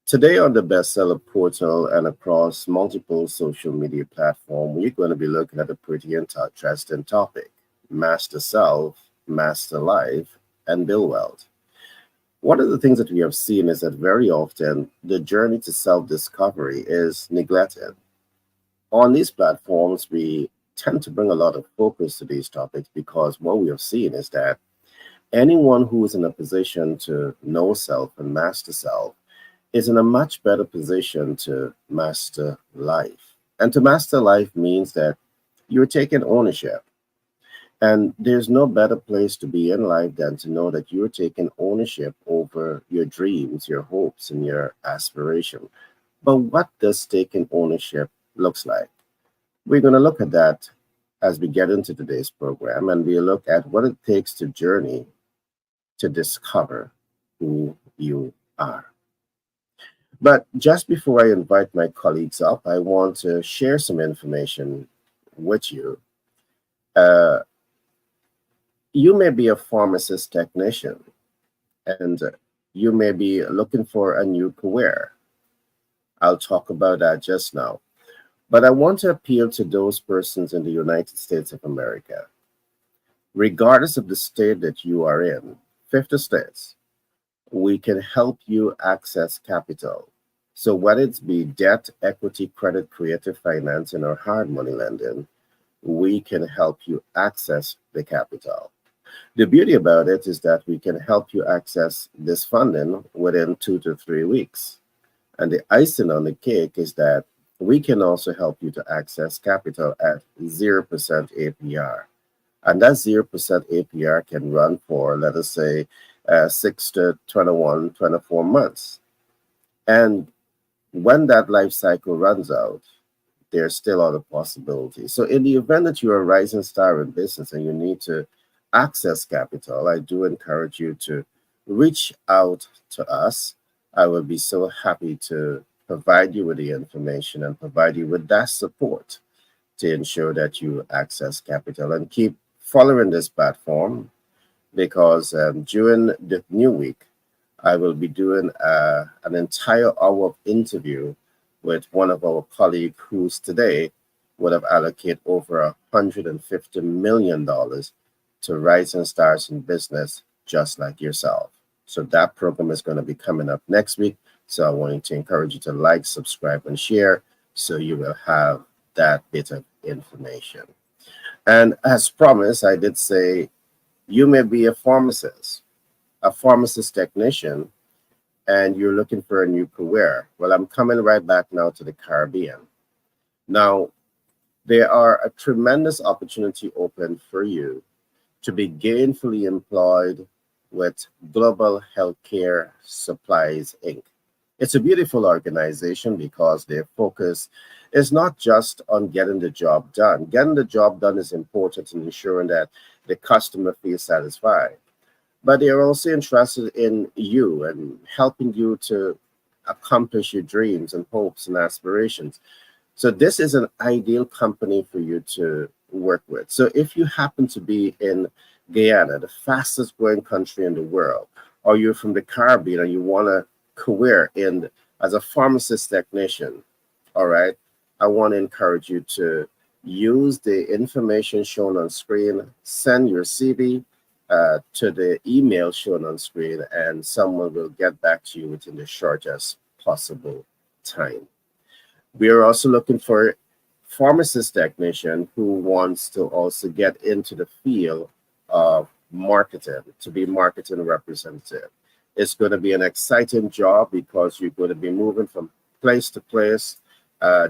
Today on the bestseller portal and across multiple social media platforms, we're going to be looking at a pretty interesting topic: master self, master life, and build wealth. One of the things that we have seen is that very often the journey to self discovery is neglected. On these platforms, we tend to bring a lot of focus to these topics because what we have seen is that anyone who is in a position to know self and master self is in a much better position to master life. And to master life means that you're taking ownership. And there's no better place to be in life than to know that you're taking ownership over your dreams, your hopes, and your aspiration. But what does taking ownership looks like? We're going to look at that as we get into today's program, and we look at what it takes to journey to discover who you are. But just before I invite my colleagues up, I want to share some information with you. Uh, you may be a pharmacist technician and you may be looking for a new career. I'll talk about that just now. But I want to appeal to those persons in the United States of America, regardless of the state that you are in, 50 states, we can help you access capital. So whether it's be debt, equity, credit, creative financing, or hard money lending, we can help you access the capital. The beauty about it is that we can help you access this funding within 2 to 3 weeks. And the icing on the cake is that we can also help you to access capital at 0% APR. And that 0% APR can run for, let us say, 6 to 21, 24 months. And when that life cycle runs out, there's still other possibilities. So, in the event that you're a rising star in business and you need to access capital, I do encourage you to reach out to us. I will be so happy to provide you with the information and provide you with that support to ensure that you access capital and keep following this platform because during the new week, I will be doing an entire hour of interview with one of our colleagues who's today would have allocated over $150 million to rising stars in business just like yourself. So that program is going to be coming up next week. So I want to encourage you to like, subscribe, and share so you will have that bit of information. And as promised, I did say you may be a pharmacist technician, and you're looking for a new career. Well, I'm coming right back now to the Caribbean. Now, there are a tremendous opportunity open for you to be gainfully employed with Global Healthcare Supplies Inc. It's a beautiful organization because their focus is not just on getting the job done. Getting the job done is important in ensuring that the customer feels satisfied, but they are also interested in you and helping you to accomplish your dreams and hopes and aspirations. So this is an ideal company for you to work with. So if you happen to be in Guyana, the fastest growing country in the world, or you're from the Caribbean and you want a career in as a pharmacist technician, all right, I want to encourage you to use the information shown on screen, send your CV to the email shown on screen, and someone will get back to you within the shortest possible time. We are also looking for a pharmacist technician who wants to also get into the field of marketing, to be marketing representative. It's going to be an exciting job because you're going to be moving from place to place,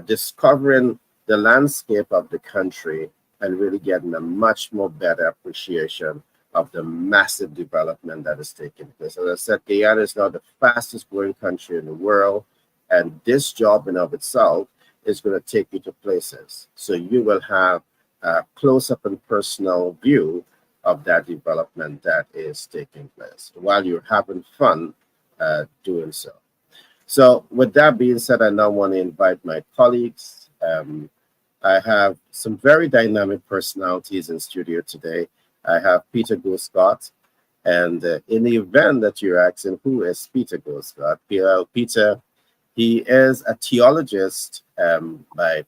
discovering the landscape of the country and really getting a much more better appreciation of the massive development that is taking place. As I said, Guyana is now the fastest growing country in the world, and this job in of itself is going to take you to places. So you will have a close-up and personal view of that development that is taking place while you're having fun doing so. So with that being said, I now want to invite my colleagues. I have some very dynamic personalities in studio today. I have Peter Scott, and in the event that you're asking who is Peter Scott, Peter He is a theologist by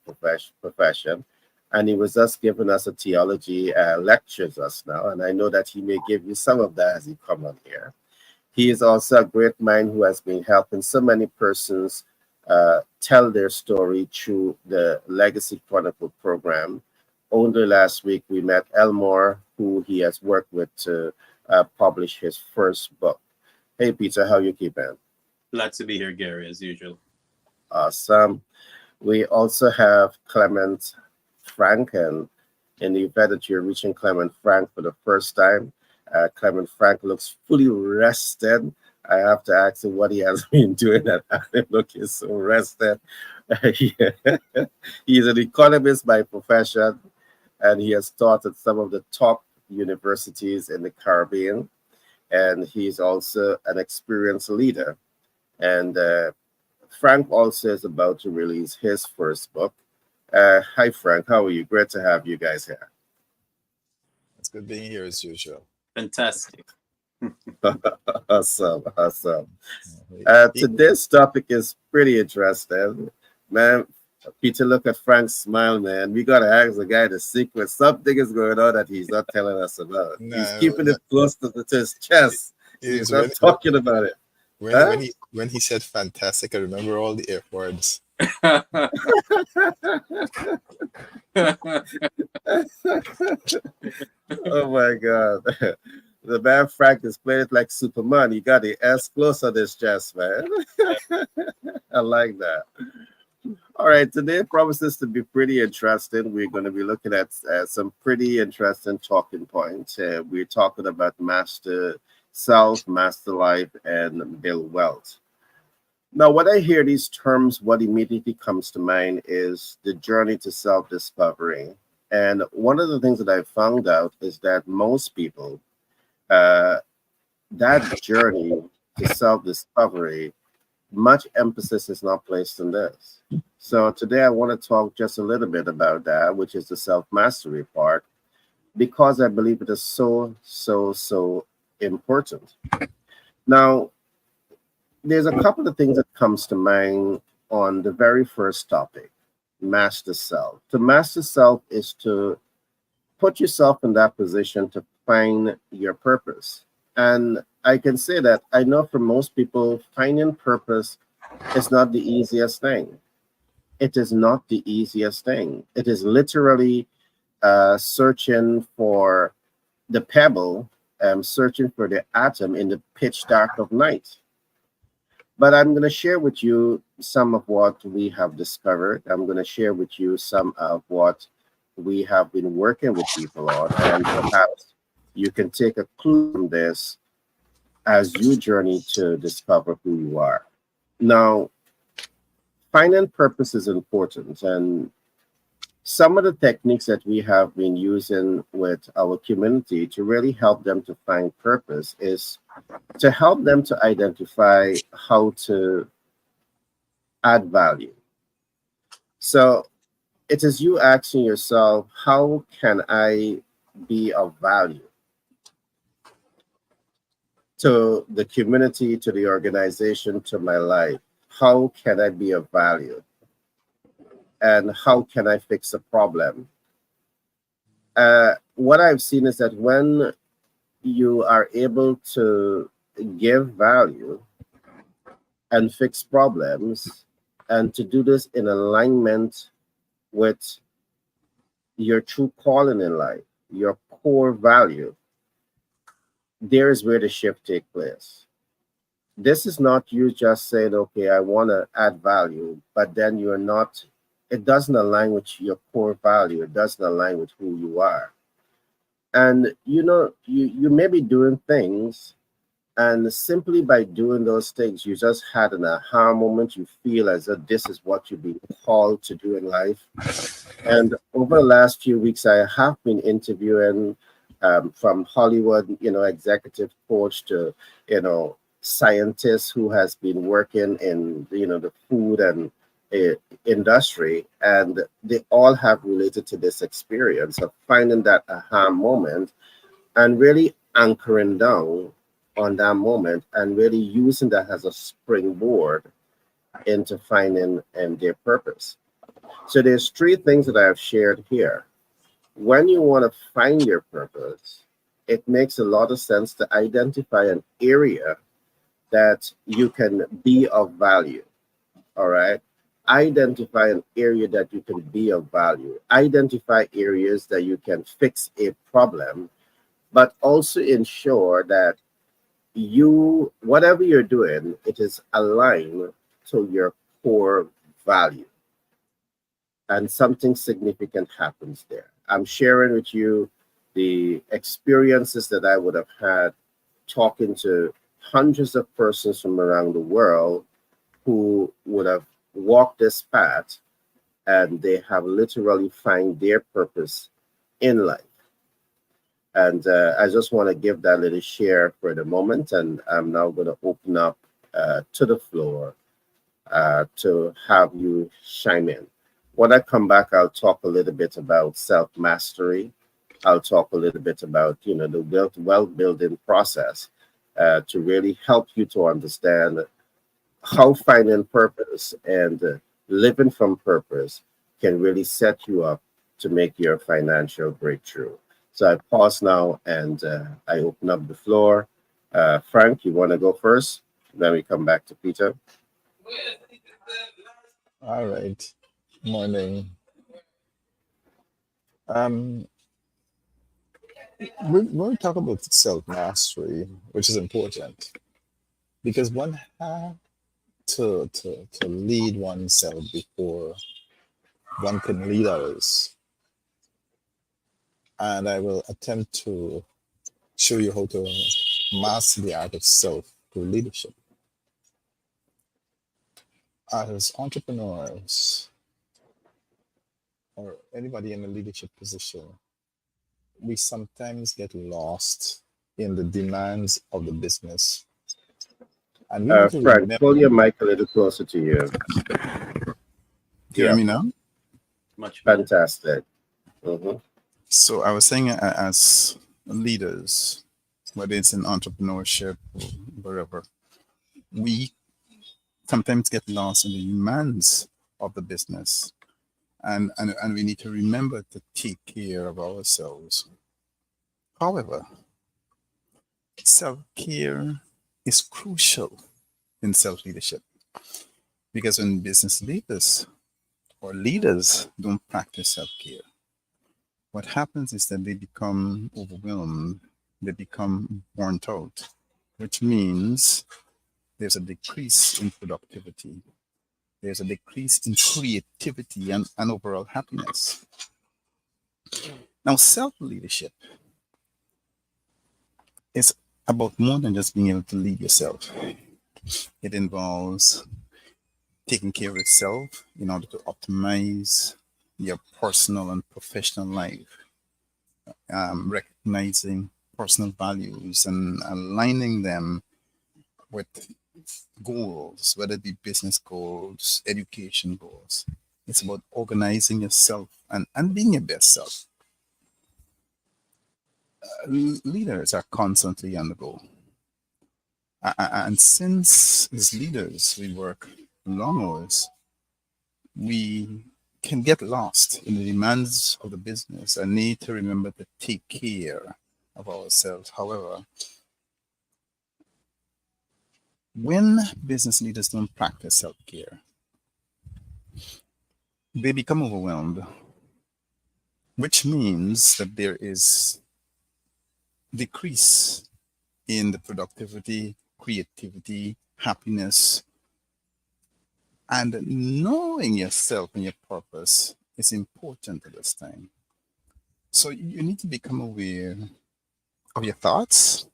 profession, and he was just giving us a theology lectures us now. And I know that he may give you some of that as he come on here. He is also a great mind who has been helping so many persons tell their story through the Legacy Chronicle program. Only last week we met Elmore, who he has worked with to publish his first book. Hey, Peter, how you keeping? Glad to be here, Gary, as usual. Awesome. We also have Clement Franken. In the event that you're reaching Clement Frank for the first time, Clement Frank looks fully rested. I have to ask him what he has been doing that him looking so rested. Yeah. He's an economist by profession, and he has taught at some of the top universities in the Caribbean. And he's also an experienced leader. And Frank also is about to release his first book. Hi, Frank. How are you? Great to have you guys here. It's good being here as usual. Fantastic. Awesome, awesome. Yeah. Today's topic is pretty interesting, man. Peter, look at Frank's smile, man. We gotta ask the guy the secret. Something is going on that he's not telling us about. He's No, keeping no, it close to his chest. it He's is not talking about it. Huh? when he said fantastic, I remember all the F words. Oh my God. The man Frank is playing it like Superman. He got the S close on his chest, man. I like that. All right, today promises to be pretty interesting. We're going to be looking at some pretty interesting talking points. We're talking about master self, master life, and build wealth. Now, when I hear these terms, what immediately comes to mind is the journey to self discovery. And one of the things that I found out is that most people, uh, that journey to self discovery, much emphasis is not placed on this. So today I want to talk just a little bit about that, which is the self mastery part, because I believe it is so important. Now, there's a couple of things that comes to mind on the very first topic, master self. To master self is to put yourself in that position to find your purpose. And I can say that I know for most people, finding purpose is not the easiest thing. It is not the easiest thing. It is literally searching for the pebble, searching for the atom in the pitch dark of night. But I'm going to share with you some of what we have discovered. I'm going to share with you some of what we have been working with people on, and perhaps you can take a clue from this as you journey to discover who you are. Now, finding purpose is important, and some of the techniques that we have been using with our community to really help them to find purpose is to help them to identify how to add value. So it is you asking yourself, how can I be of value to the community, to the organization, to my life? How can I be of value? And how can I fix a problem? What I've seen is that when you are able to give value and fix problems, and to do this in alignment with your true calling in life, your core value, there's where the shift takes place. This is not you just saying, okay, I want to add value, but then you're not, it doesn't align with your core value. It doesn't align with who you are. And you know, you may be doing things, and simply by doing those things, you just had an aha moment. You feel as if this is what you've been called to do in life. And over the last few weeks, I have been interviewing from Hollywood, you know, executive coach to, you know, scientists who has been working in, you know, the food and industry, and they all have related to this experience of finding that aha moment and really anchoring down on that moment and really using that as a springboard into finding their purpose. So there's three things that I've shared here. When you want to find your purpose, it makes a lot of sense to identify an area that you can be of value. All right. Identify an area that you can be of value. Identify areas that you can fix a problem, but also ensure that whatever you're doing, it is aligned to your core value and something significant happens there. I'm sharing with you the experiences that I would have had talking to hundreds of persons from around the world who would have walked this path and they have literally find their purpose in life. And I just want to give that little share for the moment. And I'm now going to open up to the floor to have you chime in. When I come back, I'll talk a little bit about self mastery. I'll talk a little bit about the wealth building process to really help you to understand how finding purpose and living from purpose can really set you up to make your financial breakthrough. So I pause now and I open up the floor. Frank, you want to go first? Then we come back to Peter. All right. Morning. Um, we're talking about self mastery, which is important because one has to lead oneself before one can lead others. And I will attempt to show you how to master the art of self through leadership. As entrepreneurs or anybody in a leadership position, we sometimes get lost in the demands of the business. And we need to Frank, pull remember, your mic a little closer to you. hear Yeah, me now? Much better. fantastic. Hmm. So I was saying, as leaders, whether it's in entrepreneurship or wherever, we sometimes get lost in the demands of the business. And we need to remember to take care of ourselves. However, self care is crucial in self leadership because when business leaders or leaders don't practice self care, what happens is that they become overwhelmed, they become burnt out, which means there's a decrease in productivity, there's a decrease in creativity and overall happiness. Now, self leadership is about more than just being able to lead yourself. It involves taking care of yourself in order to optimize your personal and professional life, recognizing personal values and aligning them with goals, whether it be business goals, education goals. It's about organizing yourself and being your best self. Leaders are constantly on the go. And since as leaders we work long hours, we can get lost in the demands of the business and need to remember to take care of ourselves. However, when business leaders don't practice self care, they become overwhelmed, which means that there is decrease in the productivity, creativity, happiness, and knowing yourself and your purpose is important at this time. So you need to become aware of your thoughts,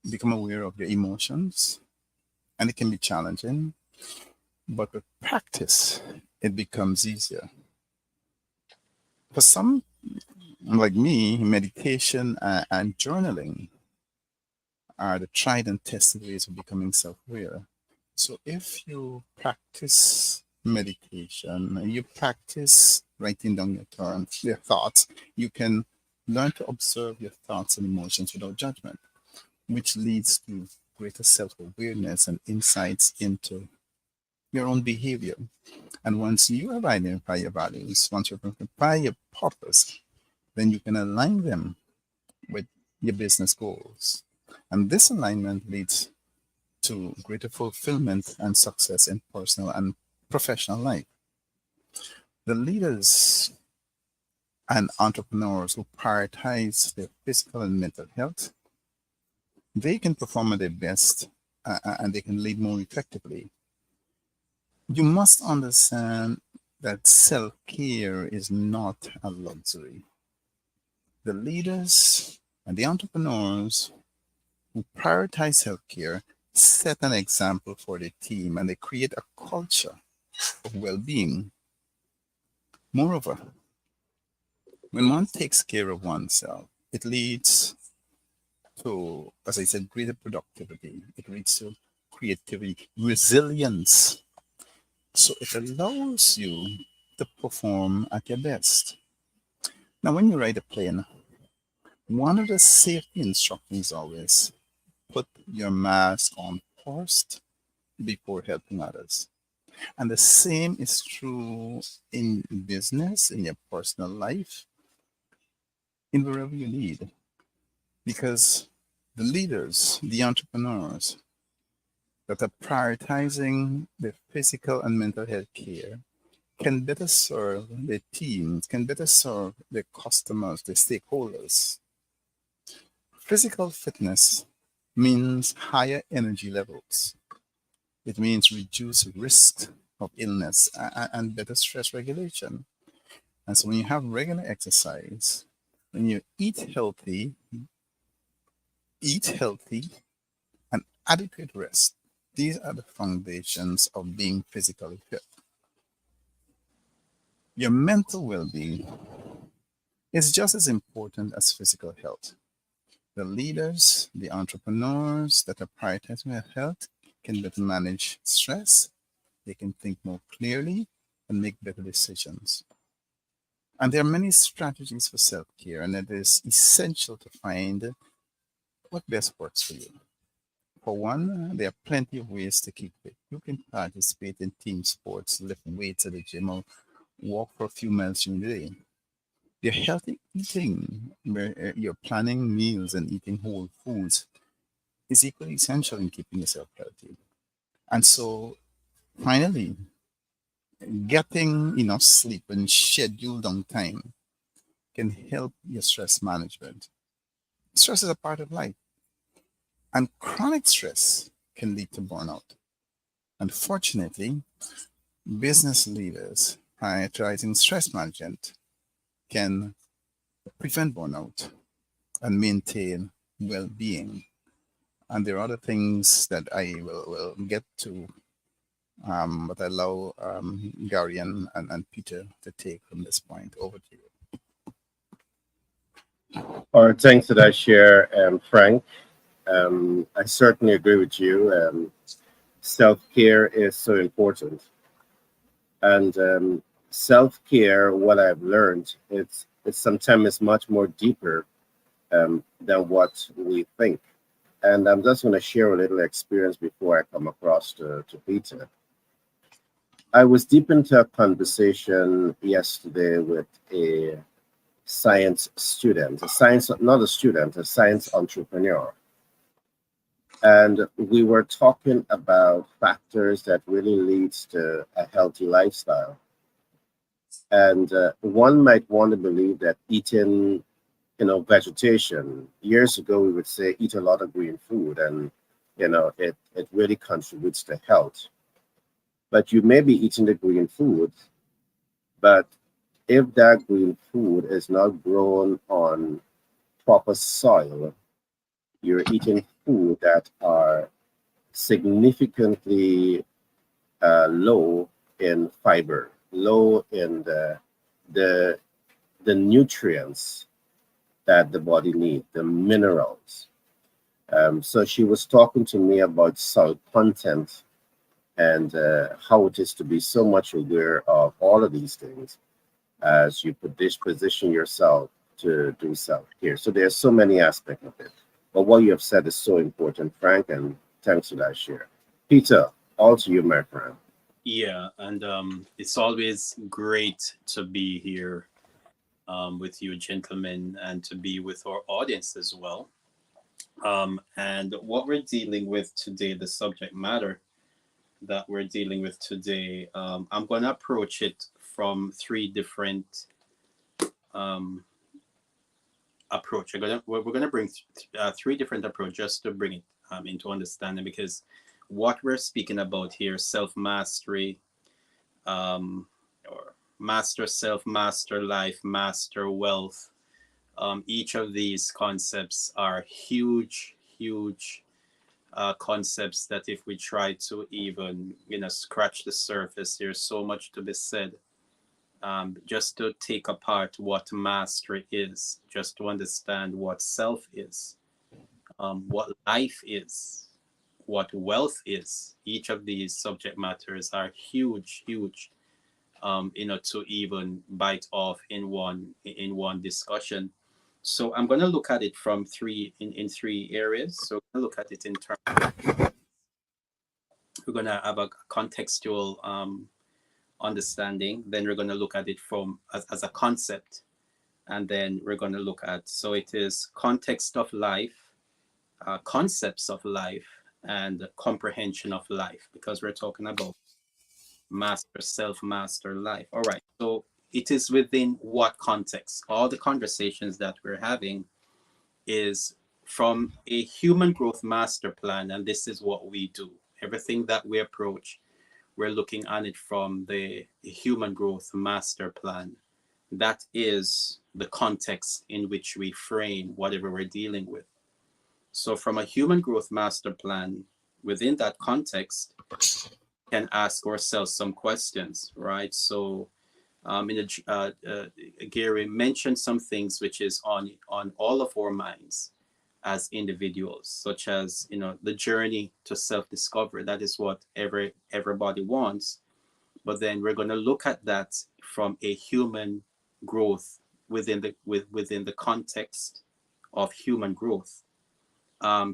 become aware of your emotions, and it can be challenging, but with practice, it becomes easier. For some, like me, meditation and journaling are the tried and tested ways of becoming self aware. So if you practice meditation, you practice writing down your thoughts, you can learn to observe your thoughts and emotions without judgment, which leads to greater self awareness and insights into your own behavior. And once you have identified your values, once you identify your purpose, then you can align them with your business goals. And this alignment leads to greater fulfillment and success in personal and professional life. The leaders and entrepreneurs who prioritize their physical and mental health, they can perform at their best and they can lead more effectively. You must understand that self care is not a luxury. The leaders and the entrepreneurs who prioritize self care set an example for the team and they create a culture of well being. Moreover, when one takes care of oneself, it leads to, as I said, greater productivity. It leads to creativity, resilience. So it allows you to perform at your best. Now, when you ride a plane, one of the safety instructions is always put your mask on first before helping others. And the same is true in business, in your personal life, in wherever you lead. Because the leaders, the entrepreneurs that are prioritizing their physical and mental health care can better serve their teams, can better serve their customers, their stakeholders. Physical fitness means higher energy levels. It means reduced risk of illness and better stress regulation. And so when you have regular exercise, when you eat healthy, and adequate rest, these are the foundations of being physically fit. Your mental well being is just as important as physical health. The leaders, the entrepreneurs that are prioritizing their health can better manage stress, they can think more clearly, and make better decisions. And there are many strategies for self care, and it is essential to find what best works for you. For one, there are plenty of ways to keep fit. You can participate in team sports, lift weights at the gym, or walk for a few miles during the day. Your healthy eating, where you're planning meals and eating whole foods, is equally essential in keeping yourself healthy. And so, finally, getting enough sleep and schedule down time can help your stress management. Stress is a part of life, and chronic stress can lead to burnout. Unfortunately, business leaders prioritizing stress management can prevent burnout and maintain well being. And there are other things that I will get to, but I allow Gary and Peter to take from this point. Over to you. All right, thanks for that share, Frank. I certainly agree with you. Self care is so important, and self care. What I've learned, it's sometimes much more deeper than what we think. And I'm just going to share a little experience before I come across to Peter. I was deep into a conversation yesterday with a science student, a science, not a student, a science entrepreneur. And we were talking about factors that really leads to a healthy lifestyle. And one might want to believe that eating, vegetation, years ago we would say eat a lot of green food and, it really contributes to health. But you may be eating the green food, but if that green food is not grown on proper soil, you're eating food that are significantly low in fiber, low in the the nutrients that the body needs, the minerals. So she was talking to me about salt content and how it is to be so much aware of all of these things as you position yourself to do self-care. So there's so many aspects of it. But what you have said is so important, Frank, and thanks for that share. Peter, all to you, my friend. Yeah, and it's always great to be here with you, gentlemen, and to be with our audience as well. And what we're dealing with today, the subject matter that we're dealing with today, I'm going to approach it from three different um, approach. We're gonna bring three different approaches just to bring it into understanding, because what we're speaking about here, self mastery, or master self, master life, master wealth. Each of these concepts are huge, huge concepts that if we try to even scratch the surface, there's so much to be said. Just to take apart what mastery is, just to understand what self is, what life is, what wealth is. Each of these subject matters are huge, huge, to even bite off in one discussion. So I'm going to look at it from in three areas. So we're going to look at it in terms. We're going to have a contextual understanding. Then we're going to look at it from as a concept, and then we're going to look at, so it is context of life, concepts of life, and comprehension of life, because we're talking about master self, master life. All right, so it is within what context? All the conversations that we're having is from a human growth master plan, and this is what we do. Everything that we approach, we're looking at it from the human growth master plan. That is the context in which we frame whatever we're dealing with. So from a human growth master plan, within that context, can ask ourselves some questions, right? So Gary mentioned some things which is on all of our minds as individuals, such as the journey to self-discovery. That is what everybody wants. But then we're going to look at that from a human growth within the context of human growth.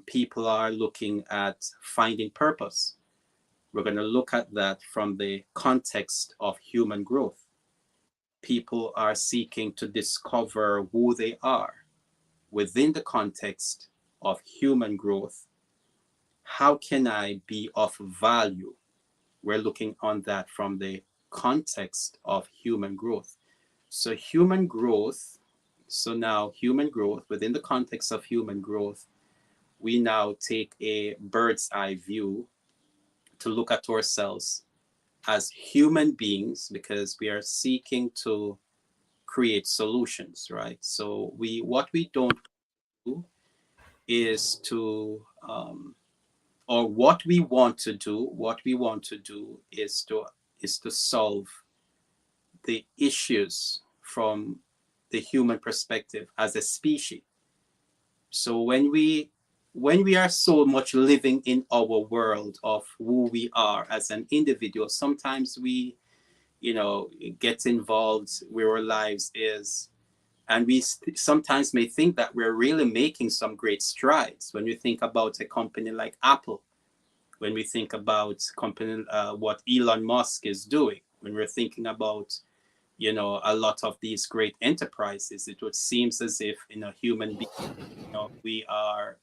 People are looking at finding purpose. We're going to look at that from the context of human growth. People are seeking to discover who they are within the context of human growth. How can I be of value? We're looking on that from the context of human growth. So human growth, human growth, within the context of human growth, we now take a bird's eye view to look at ourselves as human beings, because we are seeking to create solutions, right? So what we don't do is to or what we want to do is to solve the issues from the human perspective as a species. So when we are so much living in our world of who we are as an individual, sometimes we get involved where our lives is, and we sometimes may think that we're really making some great strides. When we think about a company like Apple, when we think about what Elon Musk is doing, when we're thinking about a lot of these great enterprises, it would seems as if human beings, we are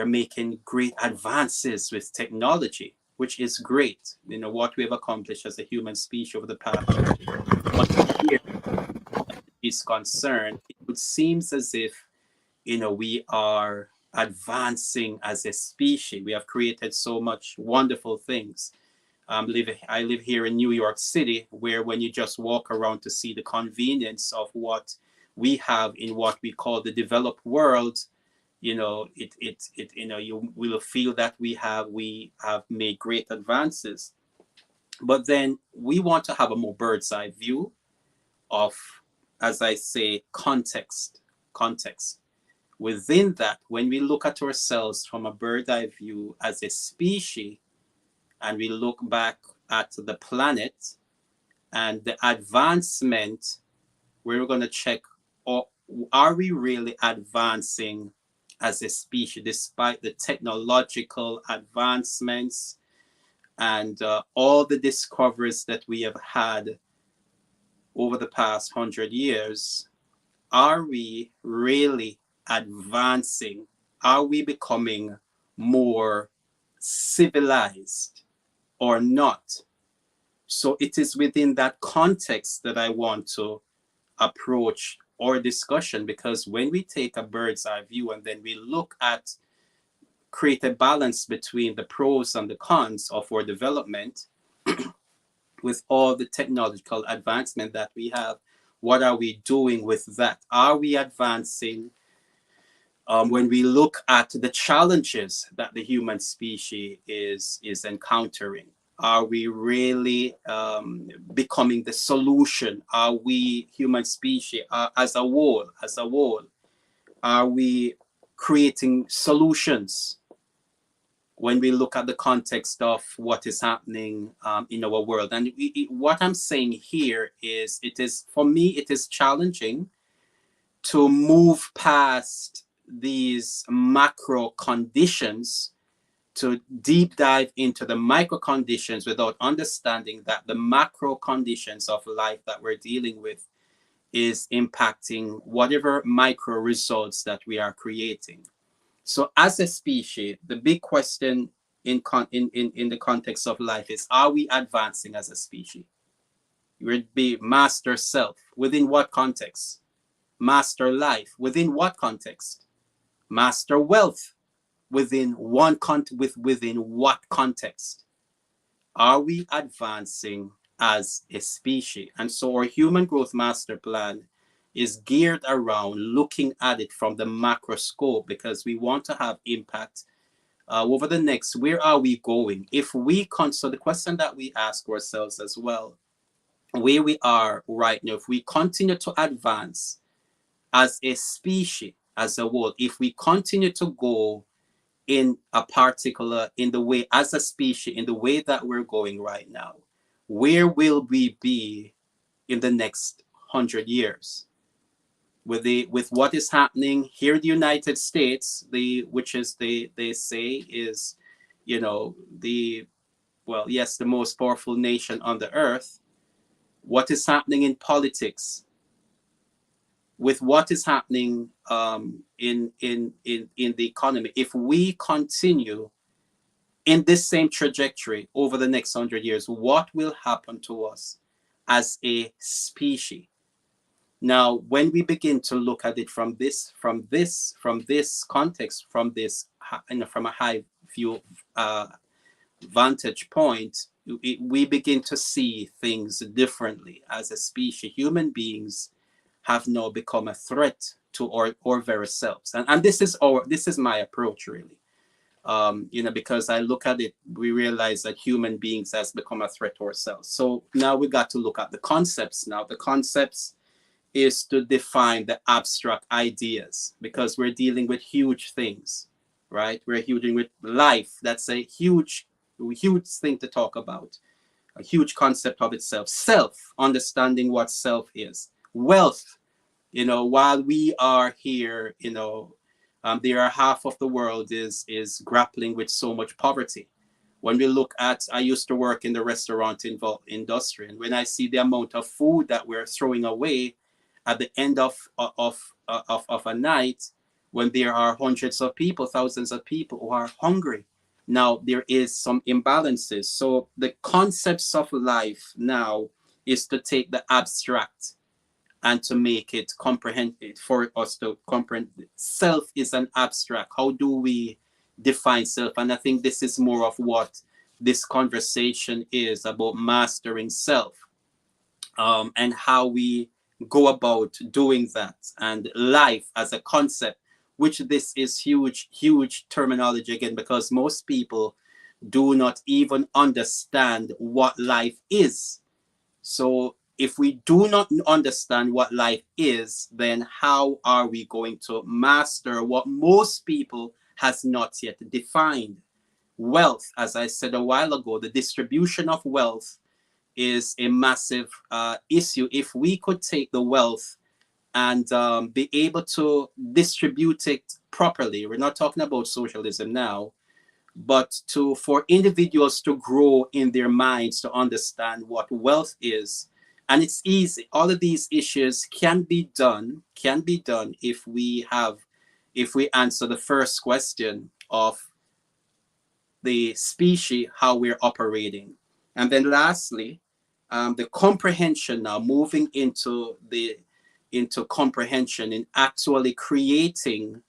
making great advances with technology, which is great. What we have accomplished as a human species over the past 1 year is concerned, it would seems as if we are advancing as a species. We have created so much wonderful things. I live here in New York City, where when you just walk around to see the convenience of what we have in what we call the developed world, you will feel that we have made great advances. But then we want to have a more bird's eye view of, as I say, context. Within that, when we look at ourselves from a bird's eye view as a species, and we look back at the planet and the advancement, we're going to check, are we really advancing as a species despite the technological advancements and all the discoveries that we have had over the past 100 years, are we really advancing? Are we becoming more civilized or not? So it is within that context that I want to approach our discussion, because when we take a bird's eye view and then we look at, create a balance between the pros and the cons of our development with all the technological advancement that we have, what are we doing with that? Are we advancing? When we look at the challenges that the human species is encountering, are we really becoming the solution? Are we, human species as a whole, are we creating solutions when we look at the context of what is happening in our world? And what I'm saying here is, it is, for me, it is challenging to move past these macro conditions to deep dive into the micro conditions without understanding that the macro conditions of life that we're dealing with is impacting whatever micro results that we are creating. So as a species, the big question in the context of life is, are we advancing as a species? It would be master self. Within what context? Master life. Within what context? Master wealth. Within what context? Are we advancing as a species? And so our human growth master plan is geared around looking at it from the macro scope, because we want to have impact over the next, where are we going? If we so the question that we ask ourselves as well, where we are right now, if we continue to advance as a species, as a whole, if we continue to go in a particular, in the way, as a species, in the way that we're going right now, where will we be in the next 100 years? With what is happening here in the United States, which is they say is, the, well, yes, the most powerful nation on the earth. What is happening in politics, with what is happening in the economy, if we continue in this same trajectory over the next 100 years, what will happen to us as a species? Now, when we begin to look at it from this context, from a high view vantage point, we begin to see things differently as a species. Human beings have now become a threat to our very selves, and this is my approach, really. Because I look at it, we realize that human beings has become a threat to ourselves. So now we got to look at the concepts. Now the concepts is to define the abstract ideas, because we're dealing with huge things, right? We're dealing with life. That's a huge thing to talk about, a huge concept of itself. Self, understanding what self is. Wealth, while we are here, there are half of the world is grappling with so much poverty. When we look at, I used to work in the restaurant industry, and when I see the amount of food that we're throwing away at the end of a night, when there are hundreds of people, thousands of people who are hungry, now there is some imbalances. So the concepts of life now is to take the abstract and to make it comprehensive for us to comprehend. Self is an abstract. How do we define self? And I think this is more of what this conversation is about, mastering self, and how we go about doing that, and life as a concept, which this is huge terminology again, because most people do not even understand what life is. So if we do not understand what life is, then how are we going to master what most people has not yet defined? Wealth, as I said a while ago, the distribution of wealth is a massive issue. If we could take the wealth and be able to distribute it properly, we're not talking about socialism now, but to for individuals to grow in their minds to understand what wealth is. And it's easy. All of these issues can be done if we answer the first question of the species, how we're operating. And then lastly, the comprehension, now moving into comprehension in actually creating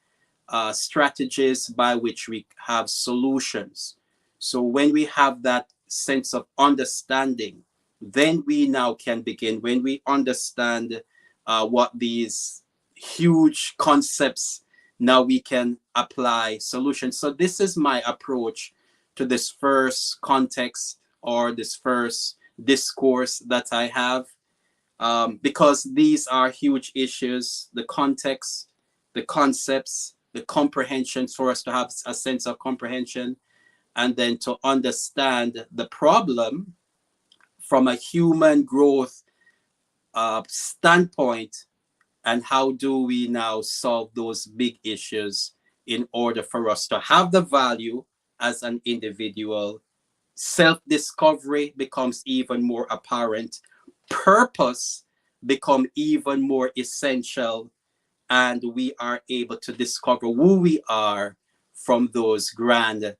strategies by which we have solutions. So when we have that sense of understanding, then we now can begin. When we understand what these huge concepts, now we can apply solutions. So this is my approach to this first context or this first discourse that I have, because these are huge issues, the context, the concepts, the comprehensions, for us to have a sense of comprehension, and then to understand the problem from a human growth standpoint, and how do we now solve those big issues in order for us to have the value as an individual. Self-discovery becomes even more apparent, purpose become even more essential, and we are able to discover who we are from those grand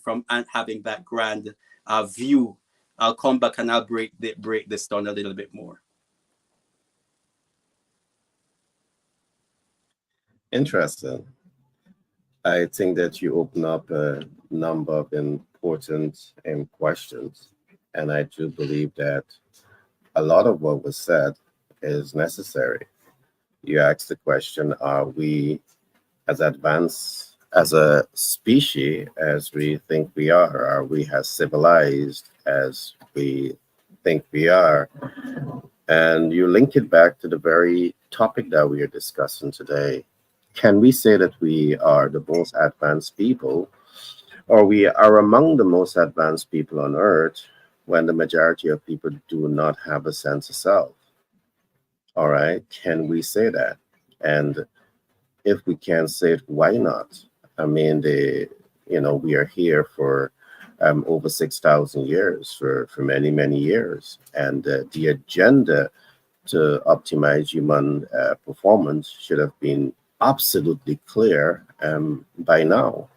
from and having that grand view. I'll come back and I'll break this down a little bit more. Interesting. I think that you open up a number of important questions, and I do believe that a lot of what was said is necessary. You asked the question, are we as advanced as a species as we think we are? Are we as civilized as we think we are? And you link it back to the very topic that we are discussing today. Can we say that we are the most advanced people, or we are among the most advanced people on earth, when the majority of people do not have a sense of self? All right, can we say that? And if we can say it, why not? I mean, we are here for over 6,000 years, for many, many years. And the agenda to optimize human performance should have been absolutely clear by now.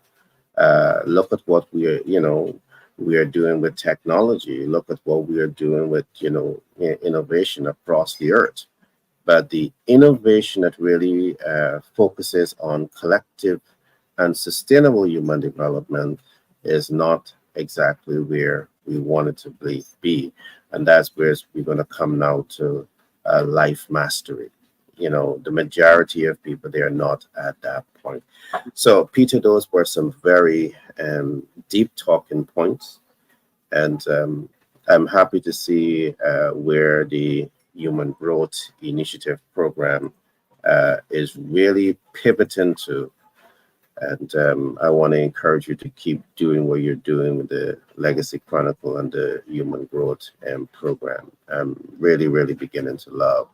Look at what we are doing with technology. Look at what we are doing with, innovation across the earth. But the innovation that really focuses on collective and sustainable human development is not exactly where we want it to be. And that's where we're going to come now to life mastery. The majority of people, they are not at that point. So, Peter, those were some very deep talking points. And I'm happy to see where the Human Growth Initiative program is really pivoting to. And I want to encourage you to keep doing what you're doing with the Legacy Chronicle and the Human Growth program. I'm really, really beginning to love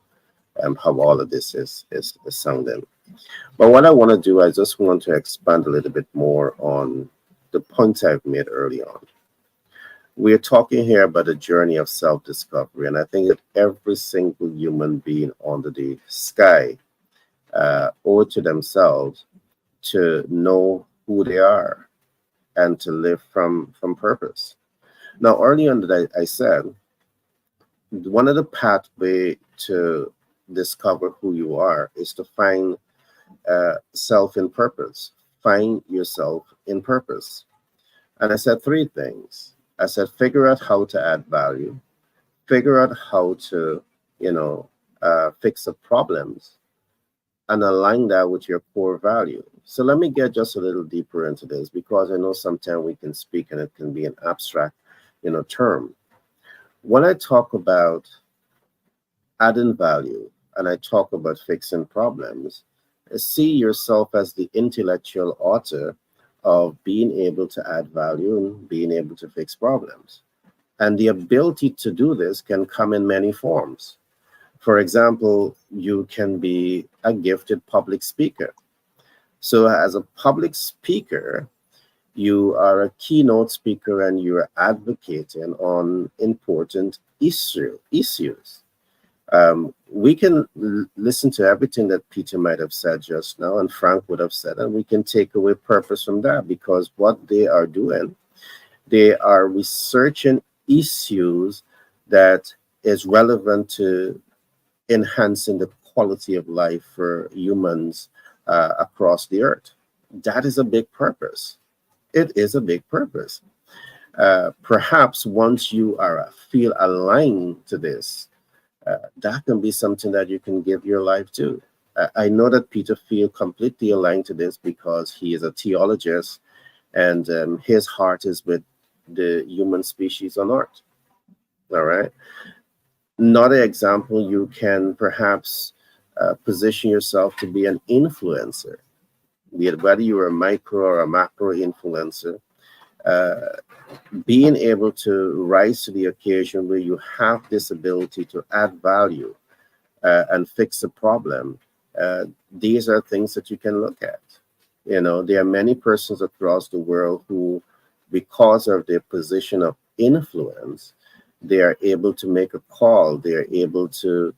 how all of this is sounding. But what I want to do, I just want to expand a little bit more on the points I've made early on. We're talking here about a journey of self-discovery, and I think that every single human being under the sky owe it to themselves to know who they are and to live from purpose. Now, early on, that I said one of the pathway to discover who you are is to find self in purpose. Find yourself in purpose. And I said three things. I said, figure out how to add value, figure out how to, fix the problems, and align that with your core value. So let me get just a little deeper into this, because I know sometimes we can speak and it can be an abstract, term. When I talk about adding value and I talk about fixing problems, see yourself as the intellectual author of being able to add value and being able to fix problems. And the ability to do this can come in many forms. For example, you can be a gifted public speaker. So as a public speaker, You are a keynote speaker and you're advocating on important issues. We can listen to everything that Peter might have said just now and Frank would have said, and we can take away purpose from that, because what they are doing, they are researching issues that is relevant to enhancing the quality of life for humans across the earth. That is a big purpose. It is a big purpose. Perhaps once you are feel aligned to this, that can be something that you can give your life to. I know that Peter feel completely aligned to this because he is a theologist, and his heart is with the human species on earth. All right. Another example, you can perhaps position yourself to be an influencer, be it whether you're a micro or a macro influencer. Uh, Being able to rise to the occasion where you have this ability to add value and fix a problem, these are things that you can look at. You know, there are many persons across the world who, because of their position of influence, they are able to make a call, they are able to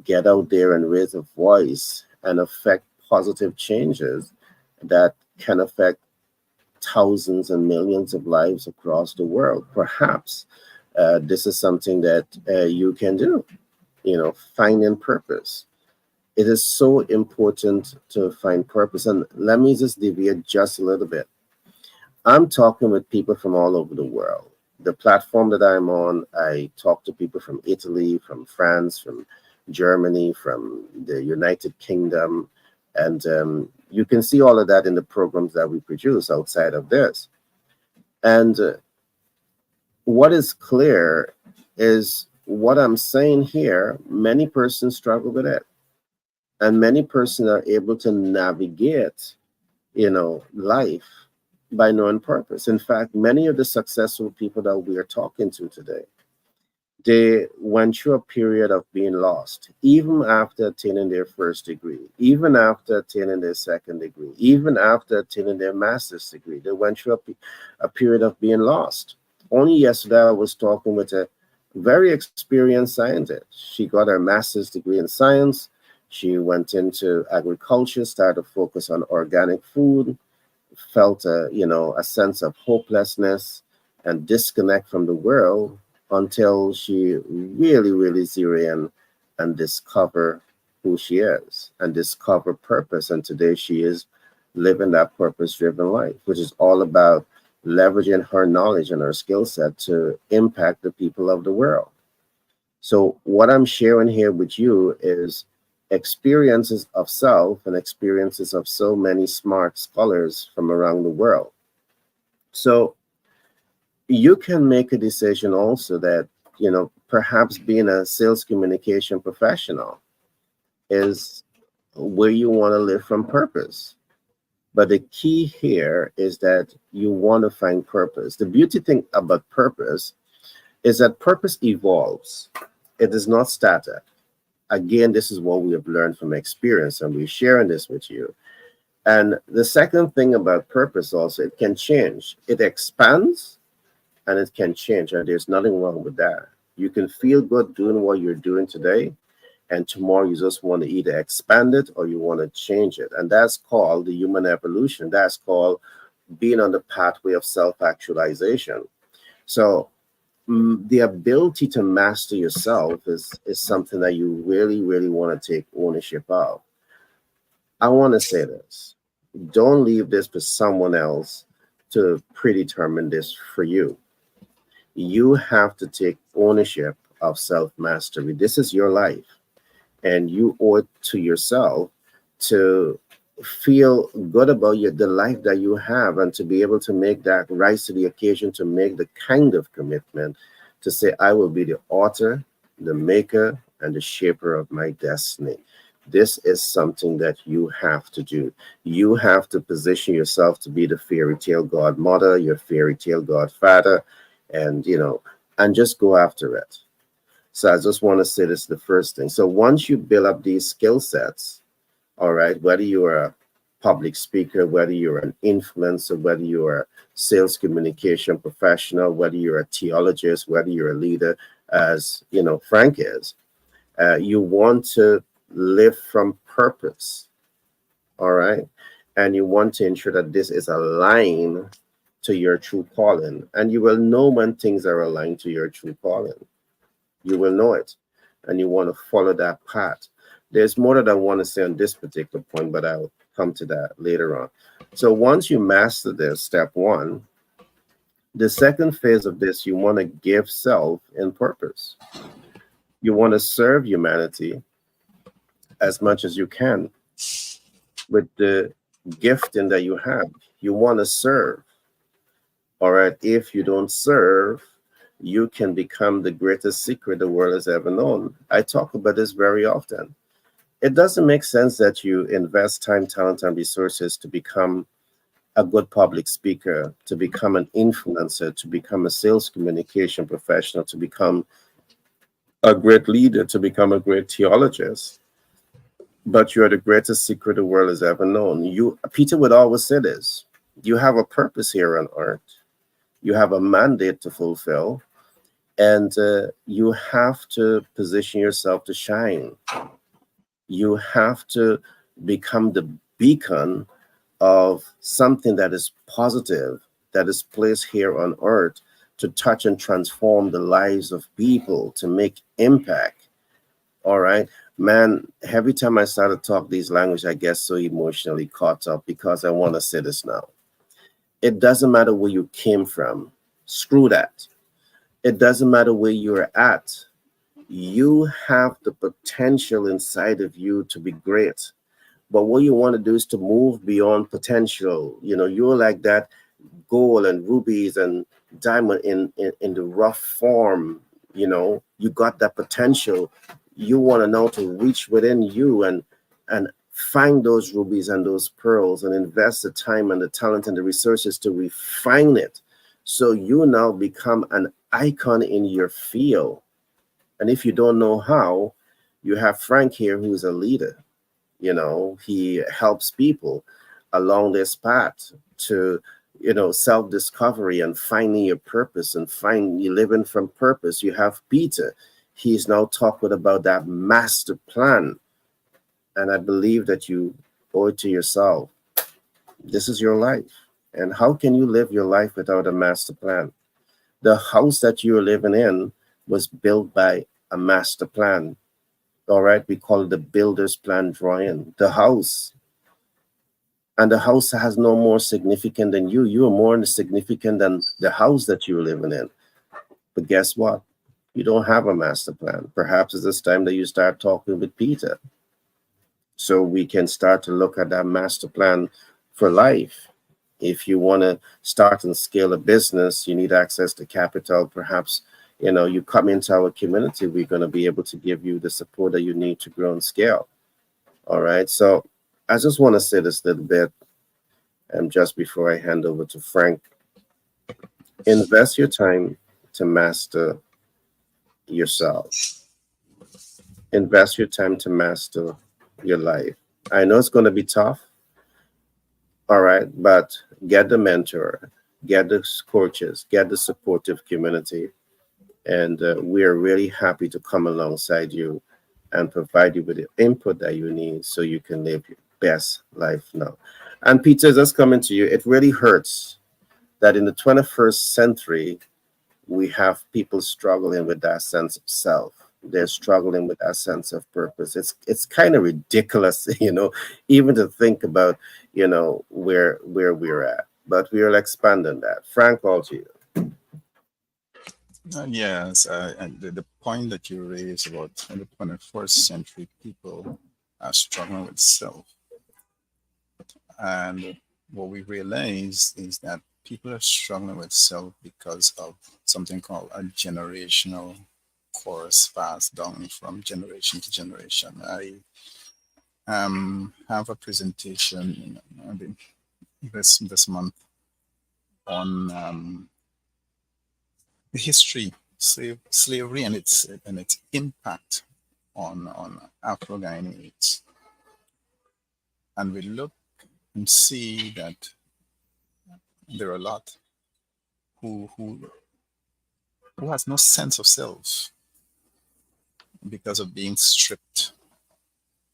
get out there and raise a voice and affect positive changes that can affect thousands and millions of lives across the world. Perhaps this is something that you can do, you know, finding purpose. It is so important to find purpose. And let me just deviate just a little bit. I'm talking with people from all over the world. The platform that I'm on, I talk to people from Italy, from France, from Germany, from the United Kingdom. And you can see all of that in the programs that we produce outside of this. And what is clear is what I'm saying here, many persons struggle with it. And many persons are able to navigate, you know, life by knowing purpose. In fact, many of the successful people that we are talking to today, they went through a period of being lost, even after attaining their first degree, even after attaining their second degree, even after attaining their master's degree. They went through a period of being lost. Only yesterday, I was talking with a very experienced scientist. She got her master's degree in science. She went into agriculture, started to focus on organic food, felt a sense of hopelessness and disconnect from the world until she really zero in and discover who she is and discover purpose. And today she is living that purpose-driven life, which is all about leveraging her knowledge and her skill set to impact the people of the world. So what I'm sharing here with you is experiences of self and experiences of so many smart scholars from around the world. So you can make a decision also that, you know, perhaps being a sales communication professional is where you want to live from purpose. But the key here is that you want to find purpose. The beauty thing about purpose is that purpose evolves. It is not static. Again, this is what we have learned from experience, and we're sharing this with you. And the second thing about purpose also, it can change. It expands and it can change, and there's nothing wrong with that. You can feel good doing what you're doing today, and tomorrow you just want to either expand it or you want to change it. And that's called the human evolution. That's called being on the pathway of self-actualization. So the ability to master yourself is something that you really want to take ownership of. I want to say this. Don't leave this for someone else to predetermine this for you. You have to take ownership of self-mastery. This is your life, and you owe it to yourself to feel good about the life that you have, and to be able to make that rise to the occasion, to make the kind of commitment to say, I will be the author, the maker, and the shaper of my destiny. This is something that you have to do. You have to position yourself to be the fairy tale godmother, your fairy tale godfather, and, you know, and just go after it. So I just want to say this is the first thing. So once you build up these skill sets, all right, whether you are a public speaker, whether you're an influencer, whether you're a sales communication professional, whether you're a theologist, whether you're a leader, as you know, Frank is, you want to live from purpose, all right? And you want to ensure that this is aligned to your true calling. And you will know when things are aligned to your true calling. You will know it. And you want to follow that path. There's more that I want to say on this particular point, but I'll come to that later on. So once you master this, step one, the second phase of this, you want to give self in purpose. You want to serve humanity as much as you can with the gifting that you have. You want to serve. All right. If you don't serve, you can become the greatest secret the world has ever known. I talk about this very often. It doesn't make sense that you invest time, talent, and resources to become a good public speaker, to become an influencer, to become a sales communication professional, to become a great leader, to become a great theologist. But you're the greatest secret the world has ever known. You, Peter would always say this: you have a purpose here on earth. You have a mandate to fulfill, and you have to position yourself to shine. You have to become the beacon of something that is positive, that is placed here on earth to touch and transform the lives of people, to make impact. All right. Man, every time I start to talk these language, I get so emotionally caught up because I want to say this now. It doesn't matter where you came from. Screw that. It doesn't matter where you're at. You have the potential inside of you to be great. But what you want to do is to move beyond potential. You know, you're like that gold and rubies and diamond in the rough form. You know, you got that potential. You want to know to reach within you and find those rubies and those pearls and invest the time and the talent and the resources to refine it. So you now become an icon in your field. And if you don't know how, you have Frank here, who's a leader. You know, he helps people along this path to, you know, self-discovery and finding your purpose and find you living from purpose. You have Peter. He's now talking about that master plan. And I believe that you owe it to yourself. This is your life. And how can you live your life without a master plan? The house that you're living in was built by a master plan. All right, we call it the builder's plan drawing. The house. And the house has no more significant than you. You are more significant than the house that you're living in. But guess what? You don't have a master plan. Perhaps it's this time that you start talking with Peter. So we can start to look at that master plan for life. If you want to start and scale a business, you need access to capital. Perhaps, you know, you come into our community, we're going to be able to give you the support that you need to grow and scale. All right. So I just want to say this little bit, and just before I hand over to Frank, invest your time to master yourself. Invest your time to master your life. I know it's going to be tough. All right. But get the mentor, get the coaches, get the supportive community. And we are really happy to come alongside you and provide you with the input that you need so you can live your best life now. And Peter, just coming to you, it really hurts that in the 21st century, we have people struggling with that sense of self. They're struggling with that sense of purpose. It's kind of ridiculous, you know, even to think about, you know, where we're at. But we will expand on that. Frank, all to you. Yes, and the point that you raised about in the 21st century, people are struggling with self. And what we realize is that people are struggling with self because of something called a generational course passed down from generation to generation. I have a presentation this month on the history, slavery, and its impact on Afro Guyanese. And we look and see that there are a lot who has no sense of self because of being stripped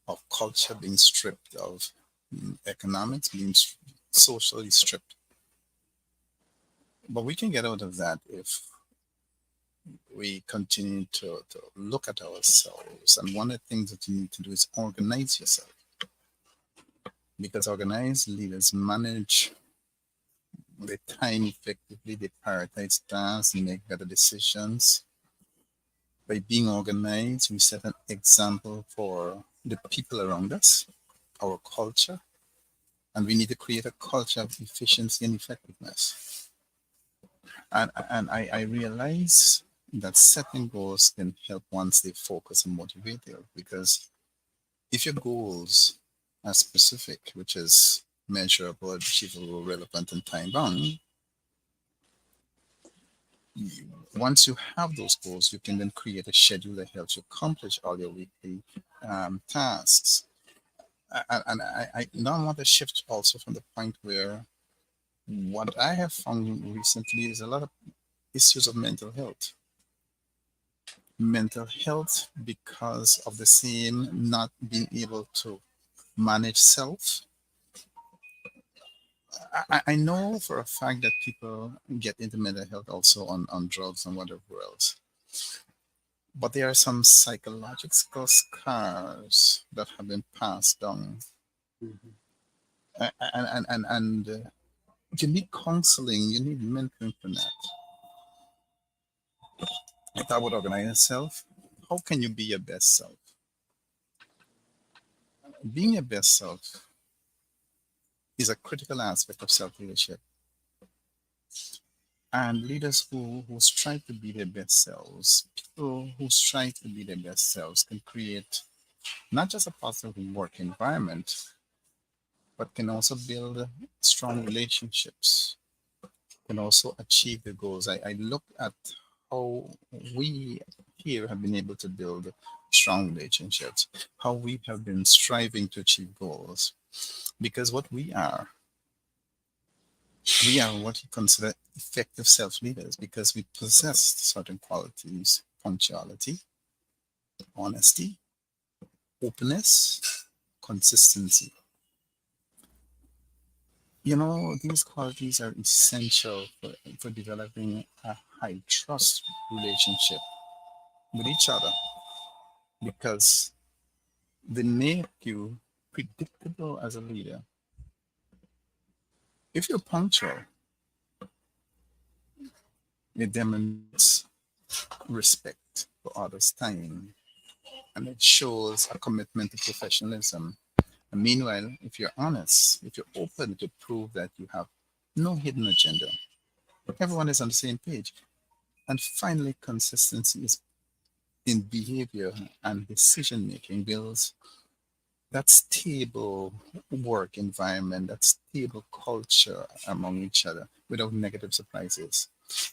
of culture, being stripped of economics, being socially stripped. But we can get out of that if we continue to look at ourselves. And one of the things that you need to do is organize yourself, because organized leaders manage their time effectively, they prioritize tasks, they make better decisions. By being organized, we set an example for the people around us, our culture, and we need to create a culture of efficiency and effectiveness. And I realize that setting goals can help one stay focused and motivated, because if your goals are specific, which is measurable, achievable, relevant, and time bound, once you have those goals, you can then create a schedule that helps you accomplish all your weekly tasks. And I now want to shift also from the point where what I have found recently is a lot of issues of mental health. Mental health because of the same not being able to manage self. I know for a fact that people get into mental health also on drugs and whatever else. But there are some psychological scars that have been passed down. Mhm. And you need counseling, you need mentoring for that. I thought about organize yourself. How can you be your best self? Being your best self is a critical aspect of self leadership. And leaders who strive to be their best selves, people who strive to be their best selves, can create not just a positive work environment, but can also build strong relationships, can also achieve the goals. I look at how we here have been able to build strong relationships, how we have been striving to achieve goals. Because what we are what you consider effective self leaders, because we possess certain qualities: punctuality, honesty, openness, consistency. You know, these qualities are essential for developing a high trust relationship with each other, because they make you predictable as a leader. If you're punctual, it demonstrates respect for others' time, and it shows a commitment to professionalism. And meanwhile, if you're honest, if you're open to prove that you have no hidden agenda, everyone is on the same page. And finally, consistency is in behavior and decision making builds that stable work environment, that stable culture among each other without negative surprises.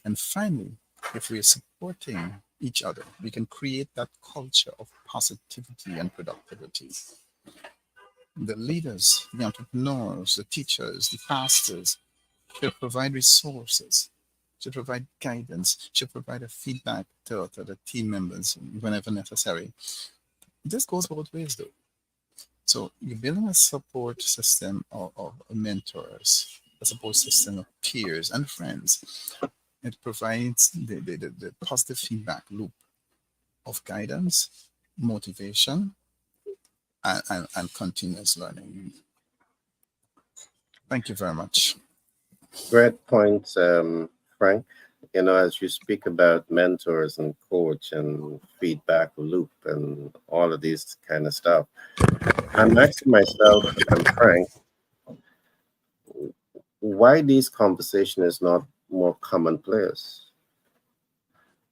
And finally, if we're supporting each other, we can create that culture of positivity and productivity. The leaders, the entrepreneurs, the teachers, the pastors should provide resources, should provide guidance, should provide a feedback to the team members whenever necessary. This goes both ways though. So you're building a support system of mentors, a support system of peers and friends. It provides the positive feedback loop of guidance, motivation, and continuous learning. Thank you very much. Great points, Frank. You know, as you speak about mentors and coach and feedback loop and all of these kind of stuff, I'm asking myself, Frank, why this conversation is not more commonplace?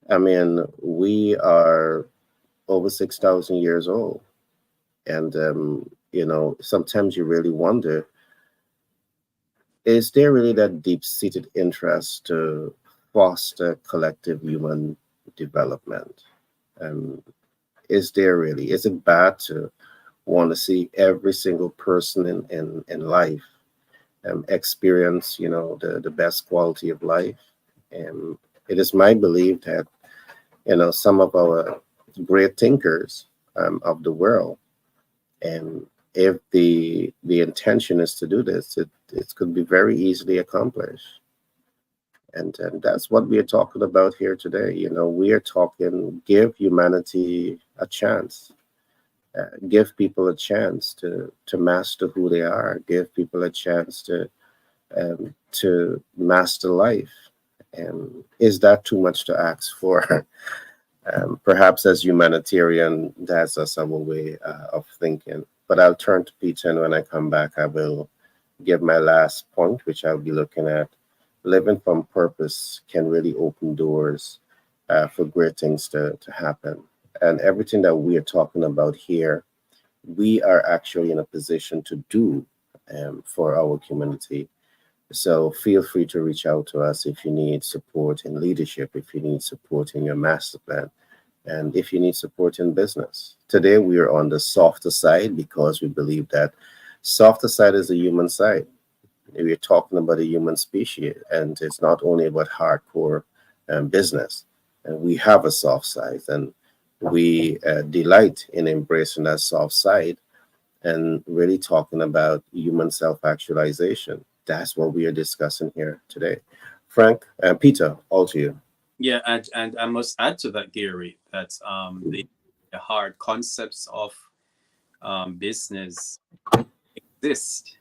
I mean, we are over 6,000 years old. And, you know, sometimes you really wonder, is there really that deep seated interest to foster collective human development? Um, is there really? Is it bad to want to see every single person in life experience, the best quality of life. And it is my belief that, some of our great thinkers of the world, and if the intention is to do this, it could be very easily accomplished. And that's what we are talking about here today. We are talking give humanity a chance, give people a chance to master who they are, give people a chance to master life. And is that too much to ask for? Perhaps as humanitarian, that's us our way of thinking. But I'll turn to Peter, and when I come back, I will give my last point, which I'll be looking at. Living from purpose can really open doors for great things to happen. And everything that we are talking about here, we are actually in a position to do for our community. So feel free to reach out to us if you need support in leadership, if you need support in your master plan, and if you need support in business. Today, we are on the softer side because we believe that softer side is the human side. We're talking about the human species, and it's not only about hardcore business. And we have a soft side, and we delight in embracing that soft side and really talking about human self-actualization. That's what we are discussing here today. Frank and Peter, all to you. Yeah, and I must add to that, Gary, that the hard concepts of business exist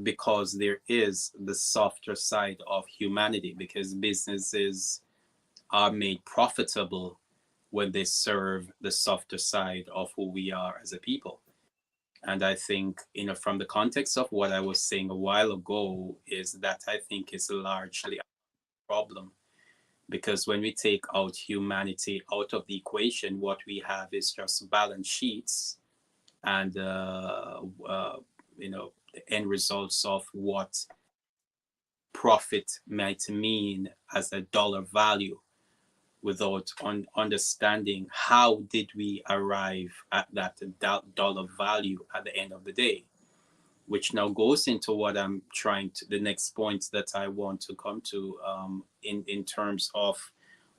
because there is the softer side of humanity, because businesses are made profitable when they serve the softer side of who we are as a people. And I think, from the context of what I was saying a while ago, is that I think is largely a problem, because when we take out humanity out of the equation, what we have is just balance sheets and the end results of what profit might mean as a dollar value, without understanding how did we arrive at that dollar value at the end of the day, which now goes into what I'm trying to, the next point that I want to come to, in terms of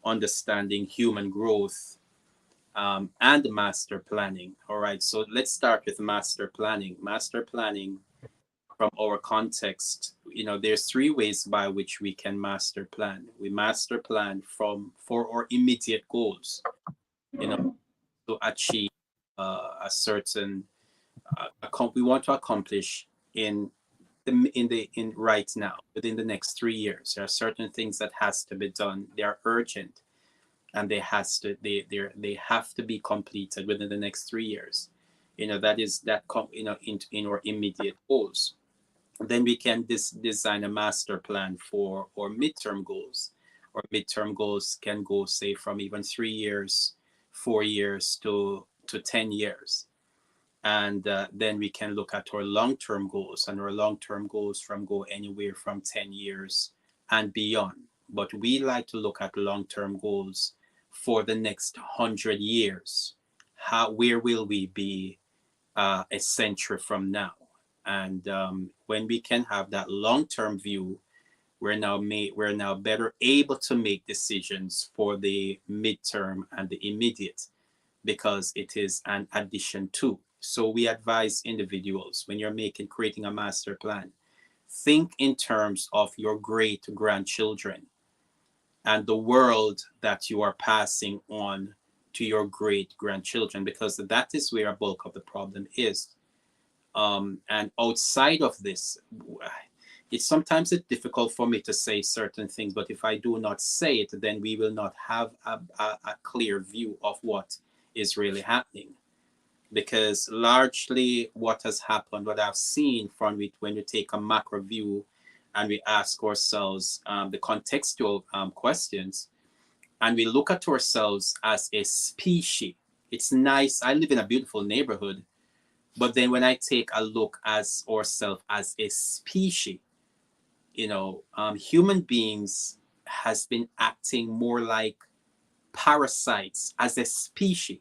understanding human growth, and master planning. All right, so let's start with master planning. Master planning, from our context, there's three ways by which we can master plan. We master plan for our immediate goals, to achieve a certain we want to accomplish in in right now, within the next 3 years. There are certain things that has to be done. They are urgent, and they have to be completed within the next 3 years. That is that in our immediate goals. Then we can design a master plan for our midterm goals. Our midterm goals can go, say, from even 3 years, 4 years to 10 years. And then we can look at our long-term goals, and our long-term goals from go anywhere from 10 years and beyond. But we like to look at long-term goals for the next 100 years. Where will we be a century from now? And when we can have that long-term view, we're now better able to make decisions for the midterm and the immediate, because it is an addition to. So we advise individuals, when you're creating a master plan, think in terms of your great grandchildren and the world that you are passing on to your great grandchildren, because that is where a bulk of the problem is. And outside of this, it's difficult for me to say certain things, but if I do not say it, then we will not have a clear view of what is really happening. Because largely what has happened, what I've seen from it, when you take a macro view and we ask ourselves the contextual questions, and we look at ourselves as a species. It's nice. I live in a beautiful neighborhood, but then when I take a look at ourselves as a species, human beings has been acting more like parasites as a species.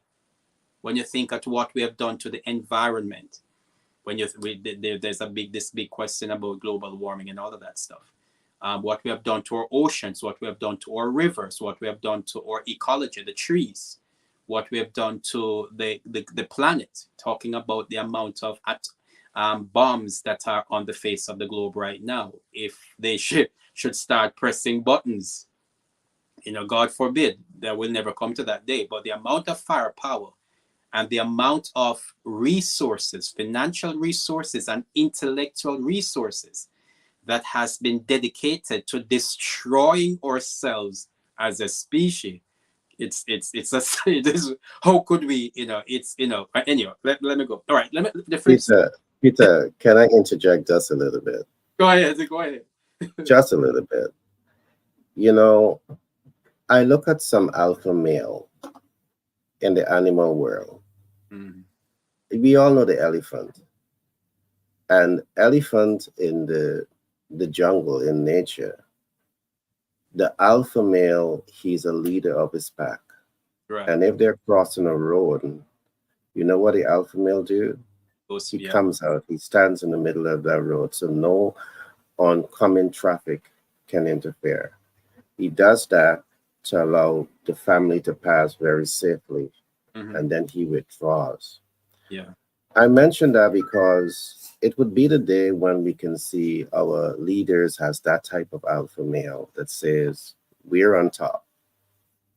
When you think at what we have done to the environment, when there's this big question about global warming and all of that stuff. What we have done to our oceans, what we have done to our rivers, what we have done to our ecology, the trees, what we have done to the planet, talking about the amount of bombs that are on the face of the globe right now. If they should start pressing buttons, God forbid, that will never come to that day, but the amount of firepower and the amount of resources, financial resources and intellectual resources that has been dedicated to destroying ourselves as a species. It's it is, how could we, anyway, let me go. All right, the flip side. Peter, can I interject just a little bit? Go ahead. Just a little bit. I look at some alpha male in the animal world. Mm. We all know the elephant. And elephant in the jungle, in nature, the alpha male, he's a leader of his pack. Right. And if they're crossing a road, you know what the alpha male do? He comes out, he stands in the middle of that road, so no oncoming traffic can interfere. He does that to allow the family to pass very safely, and then he withdraws. Yeah. I mentioned that because it would be the day when we can see our leaders as that type of alpha male that says, we're on top,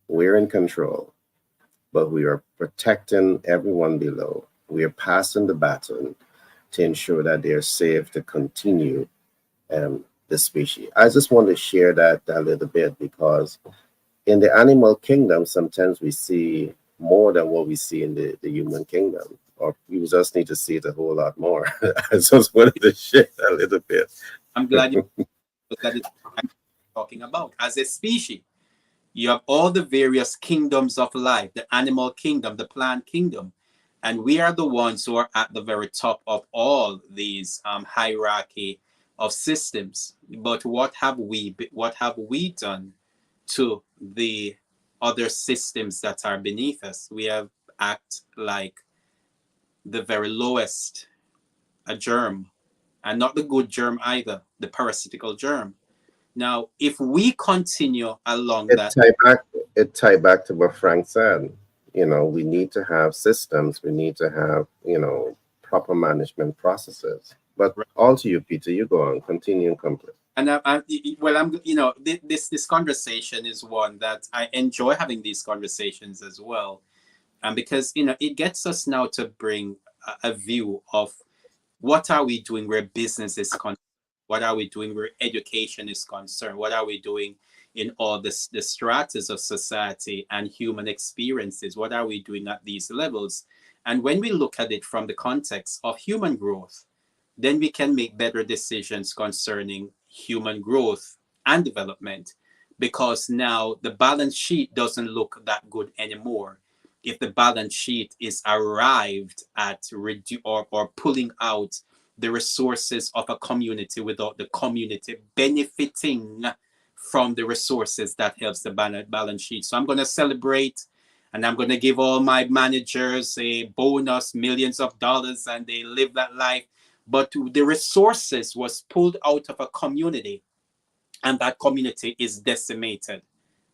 we're in control, but we are protecting everyone below. We are passing the baton to ensure that they're safe to continue the species. I just want to share that a little bit, because in the animal kingdom, sometimes we see more than what we see in the human kingdom, or you just need to see it a whole lot more. I just wanted to share a little bit. I'm glad you talking about. As a species, you have all the various kingdoms of life, the animal kingdom, the plant kingdom, and we are the ones who are at the very top of all these hierarchy of systems. But what have we done to the other systems that are beneath us? We have act like the very lowest, a germ, and not the good germ either, the parasitical germ. Now, if we continue along It tie back to what Frank said. We need to have systems. We need to have, proper management processes. But all to you, Peter. You go on. Continue and complete. And this conversation is one that I enjoy having these conversations as well, and because it gets us now to bring a view of what are we doing where business is concerned, what are we doing where education is concerned, what are we doing in all the stratas of society and human experiences, what are we doing at these levels. And when we look at it from the context of human growth, then we can make better decisions concerning human growth and development, because now the balance sheet doesn't look that good anymore. If the balance sheet is arrived at or pulling out the resources of a community without the community benefiting from the resources that helps the balance sheet. So I'm going to celebrate, and I'm going to give all my managers a bonus, millions of dollars, and they live that life. But the resources was pulled out of a community, and that community is decimated.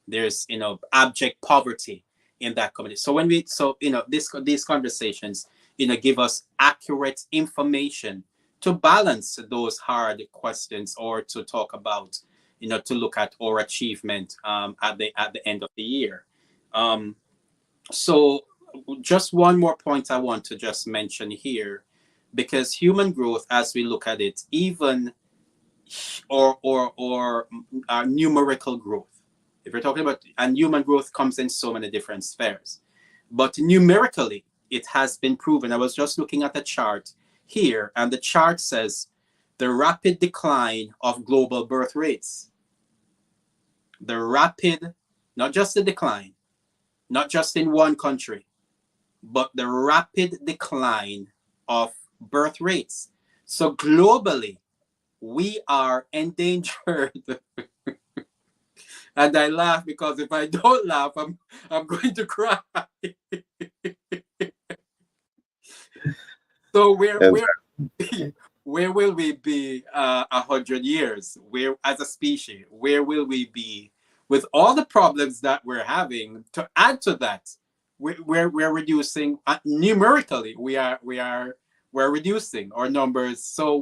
There's abject poverty in that community. So these conversations give us accurate information to balance those hard questions, or to talk about to look at our achievement at the end of the year. So just one more point I want to just mention here, because human growth, as we look at it, even or numerical growth, if we're talking about, and human growth comes in so many different spheres, but numerically it has been proven. I was just looking at the chart here, and the chart says the rapid decline of global birth rates. The rapid, not just the decline, not just in one country, but the rapid decline of birth rates. So globally, we are endangered. And I laugh because if I don't laugh, I'm going to cry. So we're where will we be 100 years? Where, as a species, where will we be with all the problems that we're having? To add to that, we're reducing numerically. We're reducing our numbers. So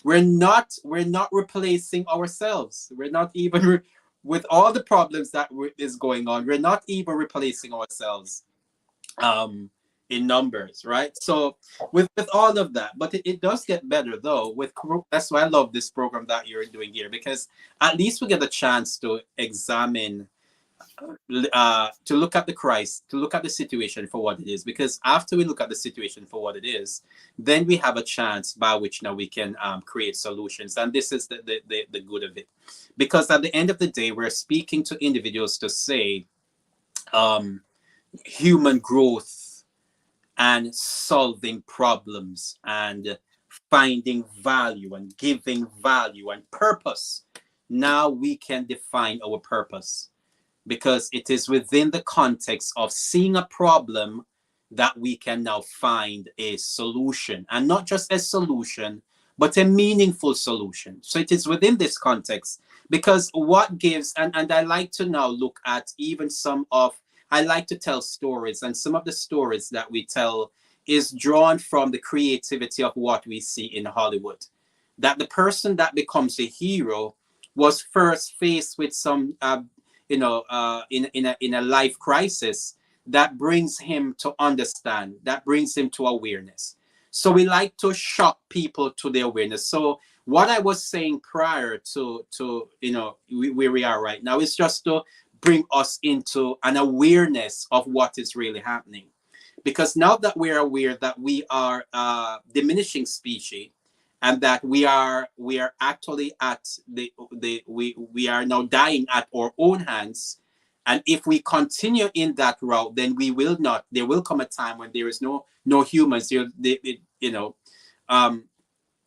we're not replacing ourselves. We're not even with all the problems that is going on. We're not even replacing ourselves. Um, in numbers, right? So with all of that, but it does get better though. That's why I love this program that you're doing here, because at least we get a chance to examine, to look at the Christ, to look at the situation for what it is. Because after we look at the situation for what it is, then we have a chance by which now we can create solutions. And this is the good of it, because at the end of the day, we're speaking to individuals to say, um, human growth and solving problems and finding value and giving value and purpose. Now we can define our purpose, because it is within the context of seeing a problem that we can now find a solution, and not just a solution, but a meaningful solution. So it is within this context, because what gives, and I like to now look at even I like to tell stories, and some of the stories that we tell is drawn from the creativity of what we see in Hollywood. That the person that becomes a hero was first faced with some in a life crisis that brings him to understand, that brings him to awareness. So we like to shock people to the awareness. So what I was saying prior to where we are right now is just to bring us into an awareness of what is really happening. Because now that we're aware that we are diminishing species, and that we are actually at we are now dying at our own hands, and if we continue in that route, then we will not. There will come a time when there is no humans. Um,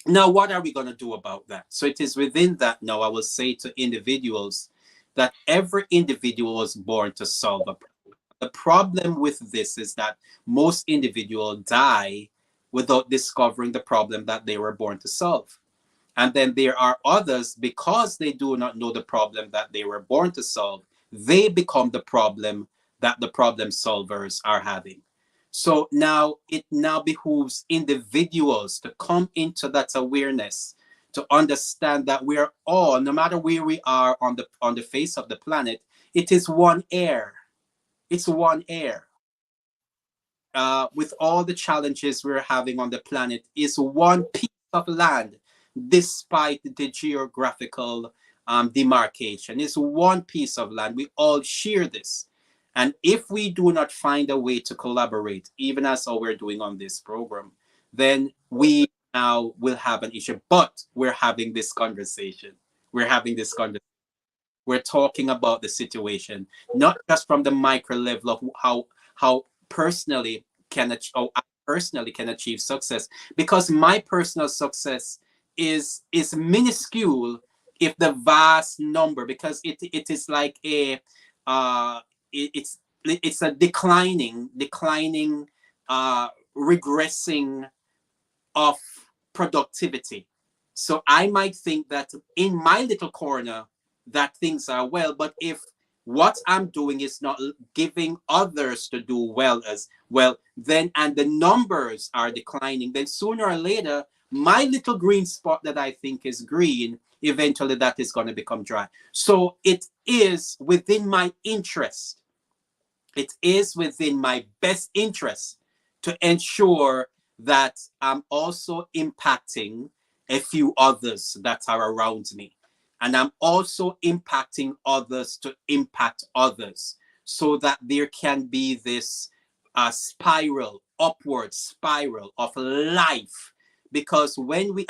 Now, what are we going to do about that? So it is within that now. I will say to individuals that every individual was born to solve a problem. The problem with this is that most individuals die without discovering the problem that they were born to solve. And then there are others, because they do not know the problem that they were born to solve, they become the problem that the problem solvers are having. So now it now behooves individuals to come into that awareness, to understand that we are all, no matter where we are on the face of the planet, it is one air. It's one air. With all the challenges we're having on the planet, is one piece of land, despite the geographical demarcation. It's one piece of land. We all share this. And if we do not find a way to collaborate, even as how we're doing on this program, then we now will have an issue. But we're having this conversation. We're having this conversation. We're talking about the situation, not just from the micro level of how personally how I personally can achieve success, because my personal success is minuscule if the vast number, because it is like a it's a declining regressing of productivity. So I might think that in my little corner that things are well, but if what I'm doing is not giving others to do well as well, then, and the numbers are declining, then sooner or later, my little green spot that I think is green, eventually that is going to become dry. So it is within my interest. It is within my best interest to ensure that I'm also impacting a few others that are around me. And I'm also impacting others to impact others, so that there can be this spiral, upward spiral of life. Because when we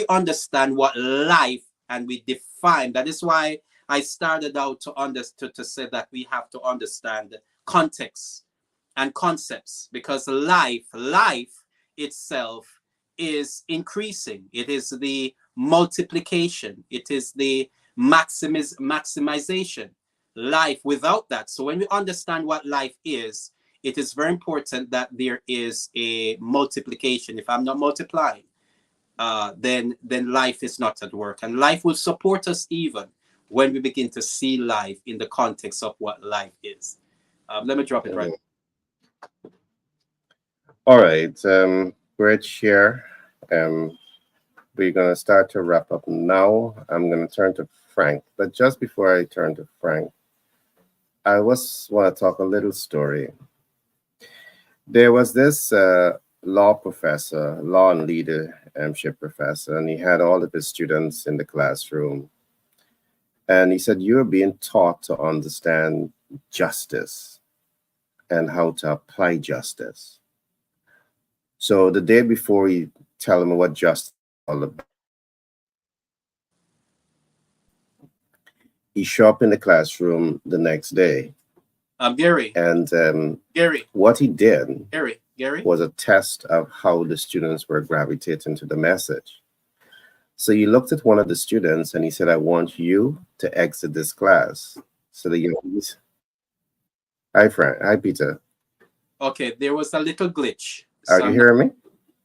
understand what life, and we define, that is why I started out to say that we have to understand context and concepts, because life itself is increasing. It is the multiplication. It is the maximization. Life without that. So when we understand what life is, it is very important that there is a multiplication. If I'm not multiplying, then life is not at work, and life will support us even when we begin to see life in the context of what life is. Let me drop it right. Mhm. All right. Great share. Um, we're going to start to wrap up now. I'm going to turn to Frank. But just before I turn to Frank, I was want to talk a little story. There was this law professor, law and leadership professor, and he had all of his students in the classroom. And he said, "You're being taught to understand justice and how to apply justice." So the day before he tell them what justice is all about, he show up in the classroom the next day, Gary, and Gary, what he did Gary. was a test of how the students were gravitating to the message. So he looked at one of the students and he said, "I want you to exit this class." So the young, hi Frank, hi Peter, Okay, there was a little glitch. are So you hearing me?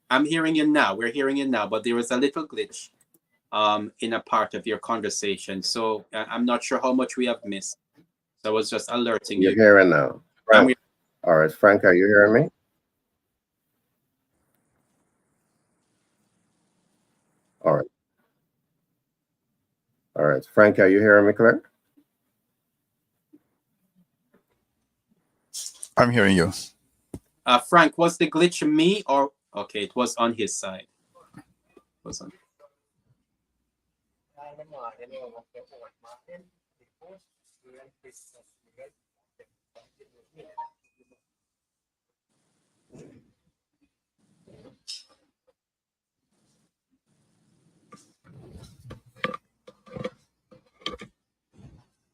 I'm hearing you now. We're hearing you now, but there was a little glitch in a part of your conversation. So I'm not sure how much we have missed. So I was just alerting You're you. hearing now, I'm Frank. All right, Frank, are you hearing me? All right, all right, Frank, are you hearing me, Claire? I'm hearing you. Frank, was the glitch me or okay? It was on his side. It was on.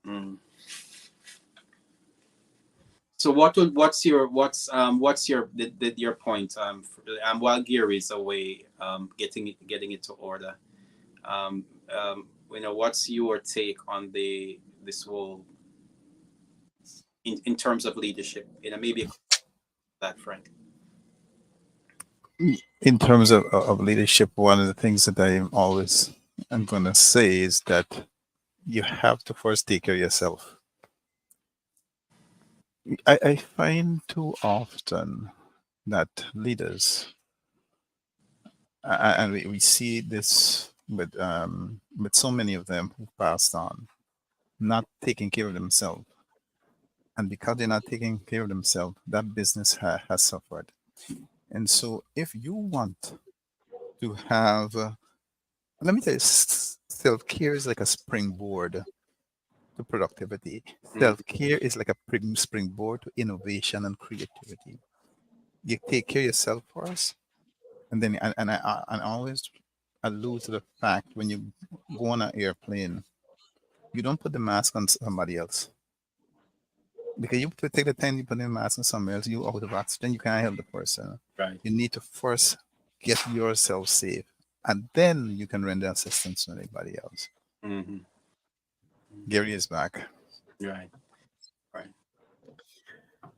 Mm. So what's your point while Geary is away getting it to order, what's your take on the this whole in terms of leadership, maybe that Frank. In terms of leadership, one of the things that I'm going to say is that you have to first take care of yourself. I find too often that leaders, and we see this with so many of them who passed on, not taking care of themselves. And because they're not taking care of themselves, that business has suffered. And so, if you want to have, let me tell you, self care is like a springboard to productivity. Mm. Self care is like a springboard to innovation and creativity. You take care of yourself first, and then and I always allude to the fact when you go on an airplane, you don't put the mask on somebody else because you take the time you put the mask on somebody else, you out of oxygen, you can't help the person. Right. You need to first get yourself safe, and then you can render assistance to anybody else. Mm-hmm. Gary is back. Right. Right.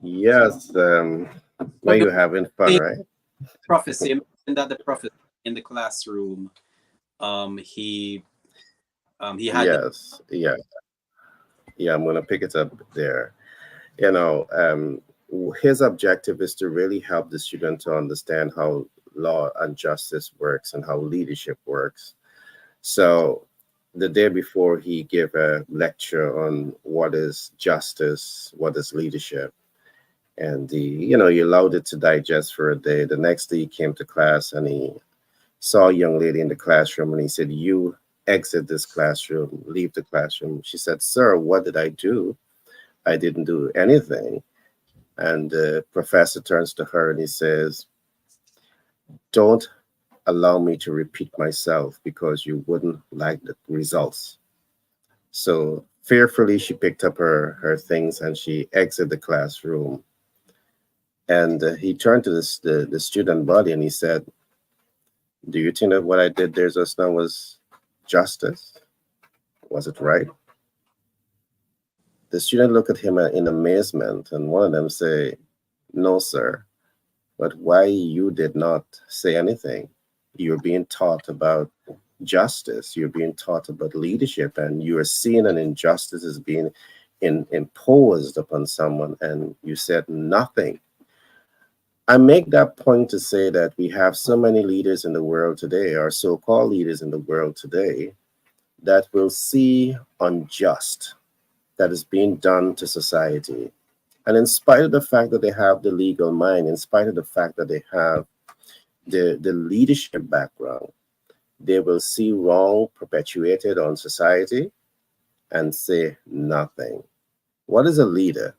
Yes. Now But you're having fun, the right? prophecy, I mentioned that the prophet in the classroom, he had the Yes. Yeah. Yeah. I'm gonna pick it up there. You know, his objective is to really help the student to understand how law and justice works and how leadership works. So the day before, he gave a lecture on what is justice, what is leadership, and he allowed it to digest for a day. The next day, he came to class and he saw a young lady in the classroom and he said, "You exit this classroom, leave the classroom." She said, "Sir, what did I do? I didn't do anything." And the professor turns to her and he says, "Don't allow me to repeat myself because you wouldn't like the results." So fearfully, she picked up her things and she exited the classroom. And he turned to the student body and he said, "Do you think that what I did there just now was justice? Was it right?" The student looked at him in amazement, and one of them say, "No, sir, but why you did not say anything? You're being taught about justice. You're being taught about leadership, and you are seeing an injustice as being imposed upon someone, and you said nothing. I make that point to say that we have so many leaders in the world today, or so-called leaders in the world today, that will see unjust that is being done to society. And in spite of the fact that they have the legal mind, in spite of the fact that they have the leadership background, they will see wrong perpetuated on society and say nothing. What is a leader?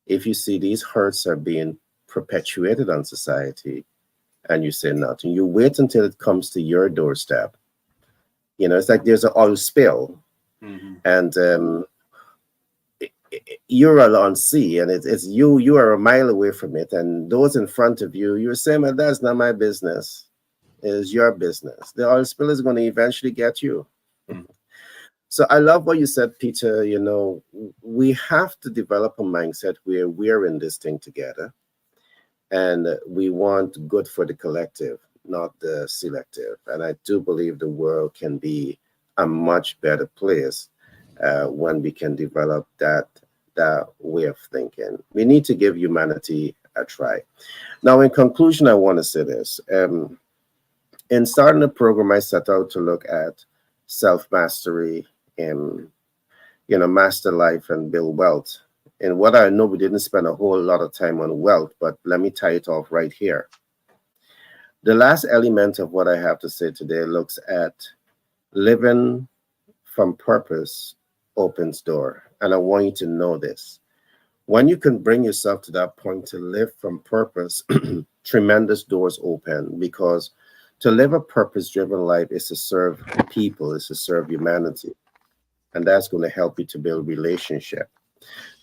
If you see these hurts are being perpetuated on society and you say nothing, you wait until it comes to your doorstep. You know, it's like there's an oil spill, Mm-hmm. and you're on sea, and it's you are a mile away from it, and those in front of you, you're saying, well, that's not my business. It is your business. The oil spill is going to eventually get you. Mm-hmm. So I love what you said, Peter. You know, we have to develop a mindset where we're in this thing together, and we want good for the collective, not the selective. And I do believe the world can be a much better place when we can develop that way of thinking. We need to give humanity a try. Now, in conclusion, I want to say this. In starting the program, I set out to look at self-mastery and, master life and build wealth. And what I know, we didn't spend a whole lot of time on wealth, but let me tie it off right here. The last element of what I have to say today looks at living from purpose opens door. And I want you to know this. When you can bring yourself to that point to live from purpose, tremendous doors open, because to live a purpose-driven life is to serve people, is to serve humanity. And that's going to help you to build relationship.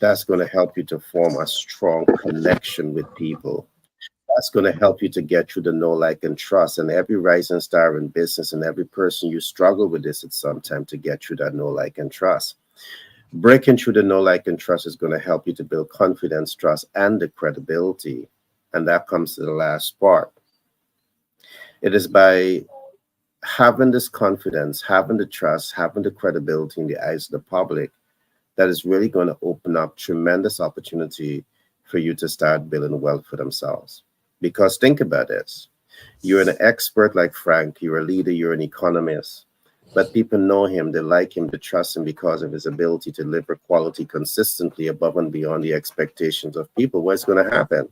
That's going to help you to form a strong connection with people. That's going to help you to get through the know, like, and trust. And every rising star in business and every person, you struggle with this at some time to get through that know, like, and trust. Breaking through the know, like, and trust is going to help you to build confidence, trust, and the credibility. And that comes to the last part. It is by having this confidence, having the trust, having the credibility in the eyes of the public that is really going to open up tremendous opportunity for you to start building wealth for themselves. Because think about this. You're an expert like Frank, you're a leader, you're an economist, but people know him, they like him, they trust him because of his ability to deliver quality consistently above and beyond the expectations of people. What's going to happen?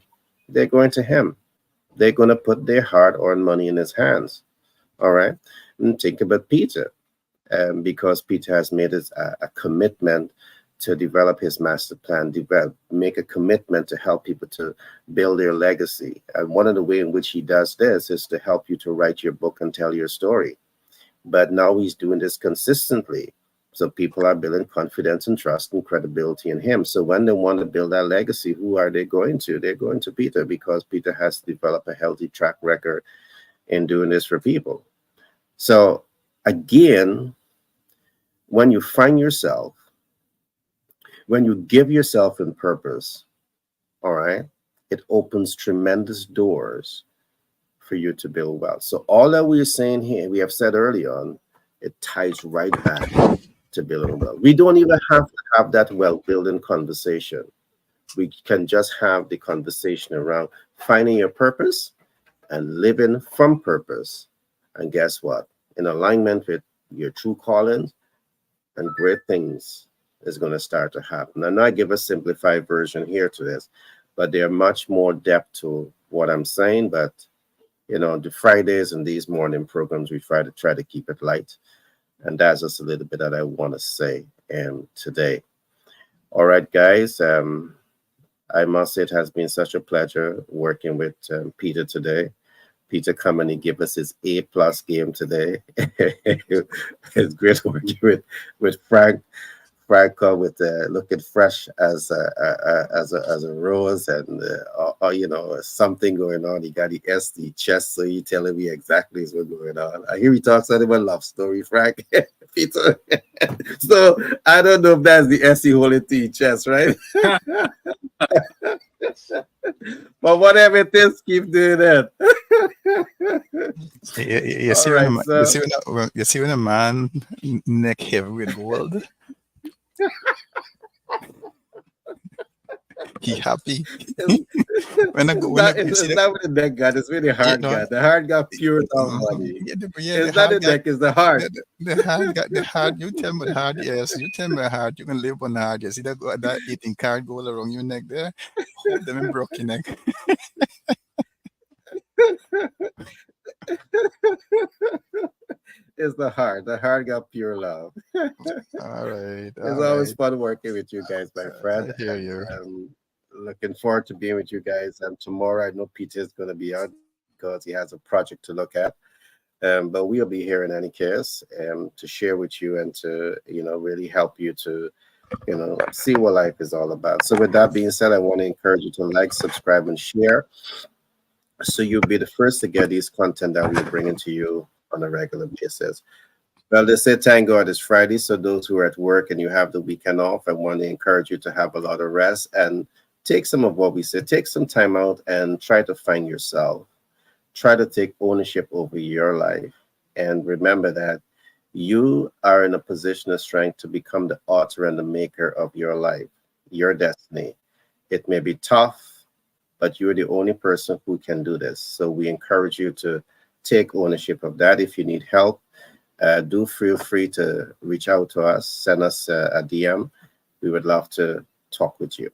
They're going to him. They're going to put their hard-earned money in his hands. All right? And think about Peter, because Peter has made it a commitment to develop his master plan, make a commitment to help people to build their legacy. And one of the ways in which he does this is to help you to write your book and tell your story. But now he's doing this consistently. So people are building confidence and trust and credibility in him. So when they want to build that legacy, who are they going to? They're going to Peter, because Peter has developed a healthy track record in doing this for people. So again, when you find yourself, when you give yourself in purpose, all right, it opens tremendous doors for you to build wealth. So all that we're saying here, we have said early on, it ties right back to building wealth. We don't even have to have that wealth building conversation. We can just have the conversation around finding your purpose and living from purpose. And guess what? In alignment with your true calling, and great things is going to start to happen. And I give a simplified version here to this, but there's much more depth to what I'm saying. But the Fridays and these morning programs, we try to keep it light, and that's just a little bit that I want to say today. All right, guys. I must say it has been such a pleasure working with Peter today. Peter come and he give us his A+ game today. It's great working with Frank. Frank with looking fresh as a rose, and something going on. He got the SD chest, so he telling me exactly what's going on. I hear he talks about a love story, Frank. Peter. So I don't know if that's the SE holding to your chest, right? But whatever it is, keep doing that. You All see when right, so you see when a man neck heavy with gold, he happy. it's, When I go, when I go, you see it's that, not with the neck God, it's with the you heart know, God. The heart got pure love, buddy. yeah, the It's not the hard guy, neck, it's the heart. the hard guy, the hard. You tell me the hard, yes. You tell me hard. You can live on hard. You see that 18 card go all around your neck there. Hold them and broke your neck. It's the heart. The heart got pure love. All right, It's all always right. fun working with you guys, my friend. I hear And you. looking forward to being with you guys. And tomorrow, I know Peter is going to be out because he has a project to look at. But we'll be here in any case to share with you and to, really help you to, see what life is all about. So, with that being said, I want to encourage you to like, subscribe, and share so you'll be the first to get these content that we're bringing to you on a regular basis. Well, they say thank God it's Friday, so those who are at work and you have the weekend off, I want to encourage you to have a lot of rest and take some of what we say. Take some time out and try to find yourself. Try to take ownership over your life. And remember that you are in a position of strength to become the author and the maker of your life, your destiny. It may be tough, but you're the only person who can do this. So we encourage you to take ownership of that. If you need help, do feel free to reach out to us, send us a DM. We would love to talk with you.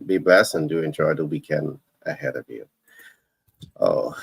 Be blessed and do enjoy the weekend ahead of you. Oh,